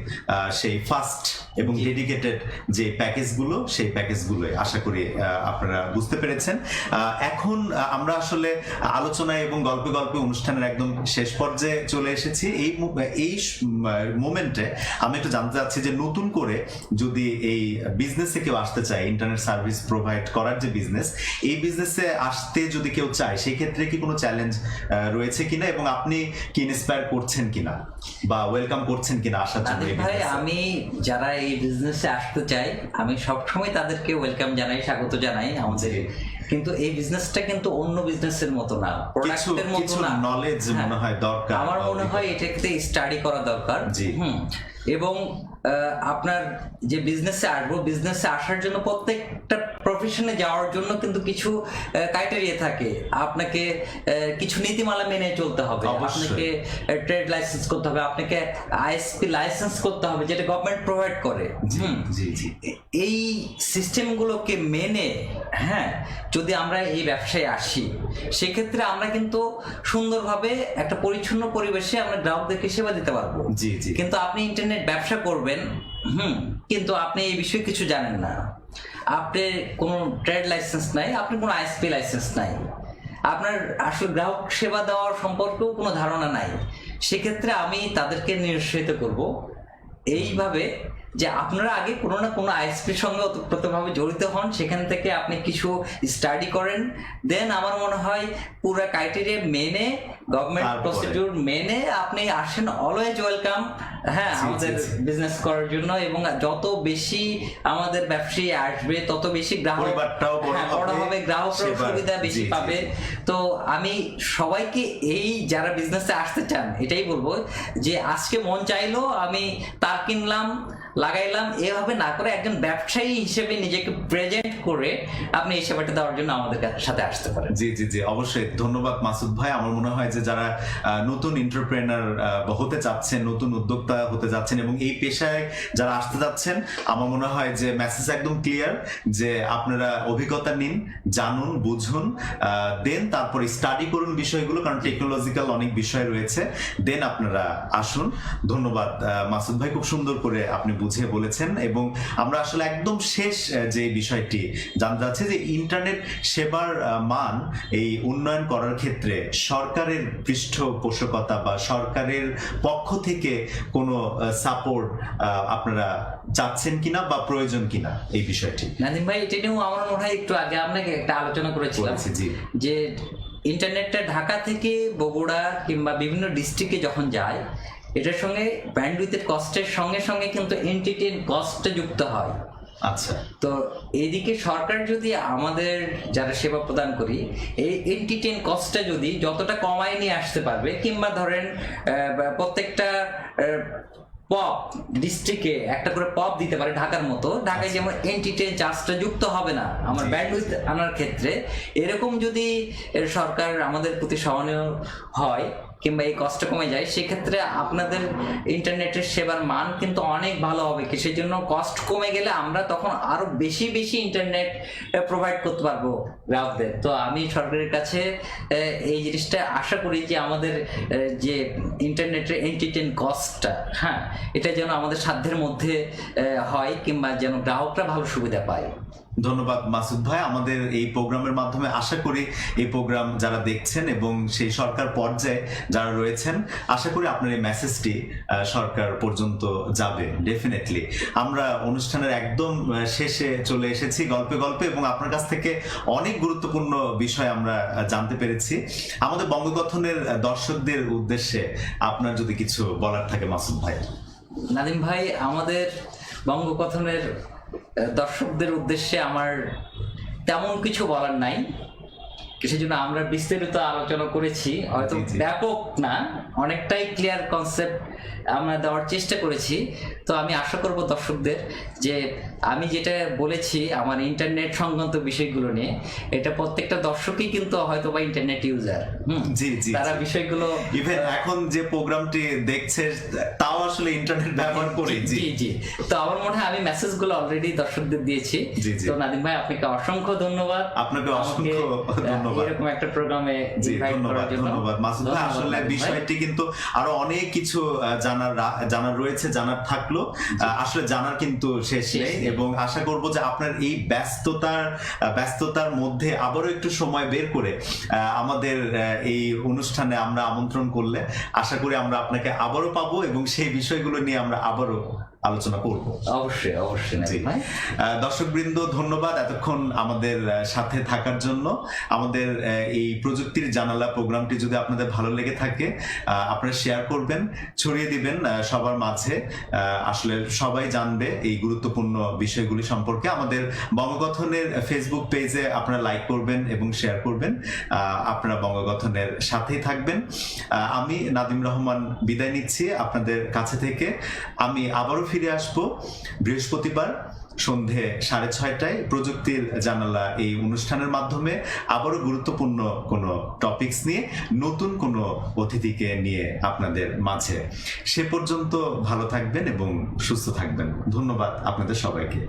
সেই ফাস্ট এবং ডেডিকেটেড যে প্যাকেজগুলো, সেই প্যাকেজগুলো আশা করি আপনারা বুঝতে পেরেছেন। এখন আমরা আসলে আলোচনায় এবং গল্পে গল্পে অনুষ্ঠানের একদম শেষ পর্যায়ে চলে এসেছি। এই মোমেন্টে আমি একটু জানতে চাচ্ছি যে নতুন করে যদি এই বিজনেসে কেউ আসতে চায়, ইন্টারনেট সার্ভিস প্রোভাইড করার যে বিজনেস, এই বিজনেসে আসতে যদি কেউ চায়, সেই ক্ষেত্রে কি কোনো চ্যালেঞ্জ রয়েছে কিনা এবং আপনি কি ইন্সপায়ার করছেন কিনা বা ওয়েলকাম করছেন কিনা আসার জন্য? ভাই, আমি যারা এই বিজনেসে আসতে চাই আমি সবসময় তাদেরকে ওয়েলকাম জানাই, স্বাগত জানাই আমাদের। কিন্তু এই বিজনেসটা কিন্তু অন্য বিজনেসের মতো না, প্রোডাক্টের মতো না। নলেজ মনে হয় দরকার, আমার মনে হয় এটাকে স্টাডি করা দরকার। এবং আপনার যে বিজনেসে আসবো, বিজনেসে আসার জন্য প্রত্যেকটা প্রফেশনে যাওয়ার জন্য কিন্তু কিছু ক্রাইটেরিয়া থাকে। আপনাকে কিছু নীতিমালা মেনে চলতে হবে, আপনাকে ট্রেড লাইসেন্স করতে হবে, আপনাকে আইএসপি লাইসেন্স করতে হবে, যেটা গভর্নমেন্ট প্রোভাইড করে। এই সিস্টেমগুলোকে মেনে যদি আমরা এই ব্যবসায় আসি, সেক্ষেত্রে আমরা কিন্তু সুন্দরভাবে একটা পরিচ্ছন্ন পরিবেশে আমরা গ্রাহকদেরকে সেবা দিতে পারবো। কিন্তু আপনি ইন্টারনেট ব্যবসা করবেন, কিন্তু আপনি এই বিষয়ে কিছু জানেন না, আপনার কোনো ট্রেড লাইসেন্স নাই, আপনার কোনো আইএসপি লাইসেন্স নাই, আপনার আসলে গ্রাহক সেবা দেওয়ার সম্পর্কেও কোনো ধারণা নাই, সেক্ষেত্রে আমি তাদেরকে নিরুৎসাহিত করব এইভাবে যে আপনারা আগে কোনো না কোনো আইএসপির সঙ্গে ওতপ্রোতভাবে জড়িত হন, সেখান থেকে আপনি কিছু স্টাডি করেন, দেন আমার মনে হয় পুরো ক্রাইটেরিয়া মেনে, গভর্নমেন্ট প্রসিডিউর মেনে আপনি আসেন, অলওয়েজ ওয়েলকাম। হ্যাঁ, জি, আমাদের জি, জি। বিজনেস করার জন্য, এবং যত বেশি আমাদের ব্যবসায়ী আসবে তত বেশি গ্রাহক, পরিবারটাও বড় হ্যাঁ, বড় হবে, হবে, গ্রাহকরাও সেবার- সুবিধা জি, বেশি জি, পাবে। জি। তো আমি সবাইকে এই যারা বিজনেসে আসতে চান এটাই বলবো যে আজকে মন চাইলো আমি তার কিনলাম, লাগাইলাম, এভাবে না করে একজন ব্যবসায়ী হিসেবে নিজেকে প্রেজেন্ট করে আপনি এই সেবাটা দেওয়ার জন্য আমাদের সাথে আসতে পারেন। জি জি জি, অবশ্যই ধন্যবাদ মাসুদ ভাই। আমার মনে হয় যে যারা নতুন এন্টারপ্রেনার হতে চাচ্ছেন, নতুন উদ্যোক্তা হতে যাচ্ছেন এবং এই পেশায় যারা আসতে যাচ্ছেন, আমার মনে হয় যে মেসেজ একদম ক্লিয়ার যে আপনারা অভিজ্ঞতা নিন, জানুন, বুঝুন, দেন তারপরে স্টাডি করুন বিষয়গুলো, কারণ টেকনোলজিক্যাল অনেক বিষয় রয়েছে, দেন আপনারা আসুন। ধন্যবাদ মাসুদ ভাই, খুব সুন্দর করে আপনি বুঝিয়ে বলেছেন। এবং আমরা আসলে একদম শেষ যে বিষয়টি জানতে চাচ্ছি যে ইন্টারনেট সেবার মান এই উন্নয়ন করার ক্ষেত্রে সরকারের পৃষ্ঠপোষকতা বা সরকারের পক্ষ থেকে কোনো সাপোর্ট আপনারা চাচ্ছেন কিনা বা প্রয়োজন কিনা এই বিষয়টি। নাদিম ভাই, এটা নিয়েও আমার মনে হয় একটু আগে আপনাকে একটা আলোচনা করেছিলাম বলেছি, জি। যে ইন্টারনেটটা ঢাকা থেকে বগুড়া কিংবা বিভিন্ন ডিস্ট্রিক্টে যখন যায়, এটার সঙ্গে ব্যান্ডউইথের কস্টের সঙ্গে সঙ্গে কিন্তু এন্টিটেন কস্টটা যুক্ত হয়। আচ্ছা, তো এইদিকে সরকার যদি আমাদের যারা সেবা প্রদান করি এই এন্টিটেন কস্টটা যদি যতটা কমায় নিয়ে আসতে পারবে, কিংবা ধরেন প্রত্যেকটা পপ ডিস্ট্রিক্টে একটা করে পপ দিতে পারে ঢাকার মতো, ঢাকায় যেমন এন্টিটেন চার্জটা যুক্ত হবে না আমার ব্যান্ডউইথ আনার ক্ষেত্রে, এরকম যদি সরকার আমাদের প্রতি সহনীয় হয় কিংবা এই কষ্ট কমে যায়, সেক্ষেত্রে আপনাদের ইন্টারনেটের সেবার মান কিন্তু অনেক ভালো হবে। কিসের জন্য? কস্ট কমে গেলে আমরা তখন আরো বেশি বেশি ইন্টারনেট প্রোভাইড করতে পারবো গ্রাহকদের। তো আমি সরকারের কাছে এই জিনিসটা আশা করি যে আমাদের যে ইন্টারনেটের এন্টিটেন কস্টটা, হ্যাঁ, এটা যেন আমাদের সাধ্যের মধ্যে হয়, কিংবা যেন গ্রাহকরা ভালো সুবিধা পায়। ধন্যবাদ মাসুদ ভাই। আমাদের এই প্রোগ্রামের মাধ্যমে আশা করি এই প্রোগ্রাম যারা দেখছেন এবং সেই সরকার পর্যায়ে যারা রয়েছেন, আশা করি আপনার এই মেসেজটি সরকার পর্যন্ত যাবে ডেফিনেটলি। আমরা অনুষ্ঠানের একদম শেষে চলে এসেছি গল্পে গল্পে, এবং আপনার কাছ থেকে অনেক গুরুত্বপূর্ণ বিষয় আমরা জানতে পেরেছি। আমাদের বঙ্গগঠনের দর্শকদের উদ্দেশ্যে আপনার যদি কিছু বলার থাকে মাসুদ ভাই। নাদিম ভাই, আমাদের বঙ্গকথনের দর্শকদের উদ্দেশ্যে আমার তেমন কিছু বলার নাই। সেজন্য আমরা বিস্তারিত আলোচনা করেছি, হয়তো জি, জি। ব্যাপক না, অনেকটাই ক্লিয়ার কনসেপ্ট আমরা দেওয়ার চেষ্টা করেছি। তো আমি আশা করব দর্শকদের যে আমি যেটা বলেছি আমার ইন্টারনেট সংক্রান্ত বিষয়গুলো নিয়ে, এটা প্রত্যেকটা দর্শকই কিন্তু হয়তো বা ইন্টারনেট ইউজার, জি জি, তারা বিষয়গুলো ইভেন এখন যে প্রোগ্রামটি দেখছে তাও আসলে ইন্টারনেট ব্যবহার করে। জি জি জি। তো আমার মনে হয় আমি মেসেজগুলো অলরেডি দর্শকদের দিয়েছি। জি, জি। তো নাদিম ভাই, আপনাকে অসংখ্য ধন্যবাদ। আপনাকে অসংখ্য আমাকে, ধন্যবাদ। এরকম একটা প্রোগ্রামে জি, ইনভাইট ধন্যবাদ করার জন্য। ধন্যবাদ মাসুদ ভাই। ধন্যবাদ আসলে নাদিম ভাই। বিষয়টি কিন্তু আরো অনেক কিছু জানার রয়েছে, জানার থাকলো, আসলে জানার কিন্তু শেষ নেই। এবং আশা করব যে আপনার এই ব্যস্ততার মধ্যে আবারও একটু সময় বের করে আমাদের এই অনুষ্ঠানে আমরা আমন্ত্রণ করলে আশা করি আমরা আপনাকে আবারও পাবো এবং সেই বিষয়গুলো নিয়ে আমরা আবারও আলোচনা করব। অবশ্যই অবশ্যই জি। নাদিম ভাই। দর্শকবৃন্দ, ধন্যবাদ এতক্ষণ আমাদের সাথে থাকার জন্য। আমাদের এই প্রযুক্তির জানালা প্রোগ্রামটি যদি আপনাদের ভালো লেগে থাকে, আপনারা শেয়ার করবেন, ছড়িয়ে দিবেন সবার মাঝে। আসলে সবাই জানবে এই গুরুত্বপূর্ণ বিষয়গুলি সম্পর্কে। আমাদের বঙ্গগঠনের ফেসবুক পেজে আপনারা লাইক করবেন এবং শেয়ার করবেন। আপনারা বঙ্গগঠনের সাথেই থাকবেন। আমি নাদিম রহমান বিদায় নিচ্ছি আপনাদের কাছে থেকে। আমি আবারও ফিরে আসবো বৃহস্পতিবার সন্ধে 6:30টায় প্রযুক্তির জানালা এই অনুষ্ঠানের মাধ্যমে, আবারও গুরুত্বপূর্ণ কোনো টপিকস নিয়ে, নতুন কোনো অতিথিকে নিয়ে আপনাদের মাঝে। সে পর্যন্ত ভালো থাকবেন এবং সুস্থ থাকবেন। ধন্যবাদ আপনাদের সবাইকে।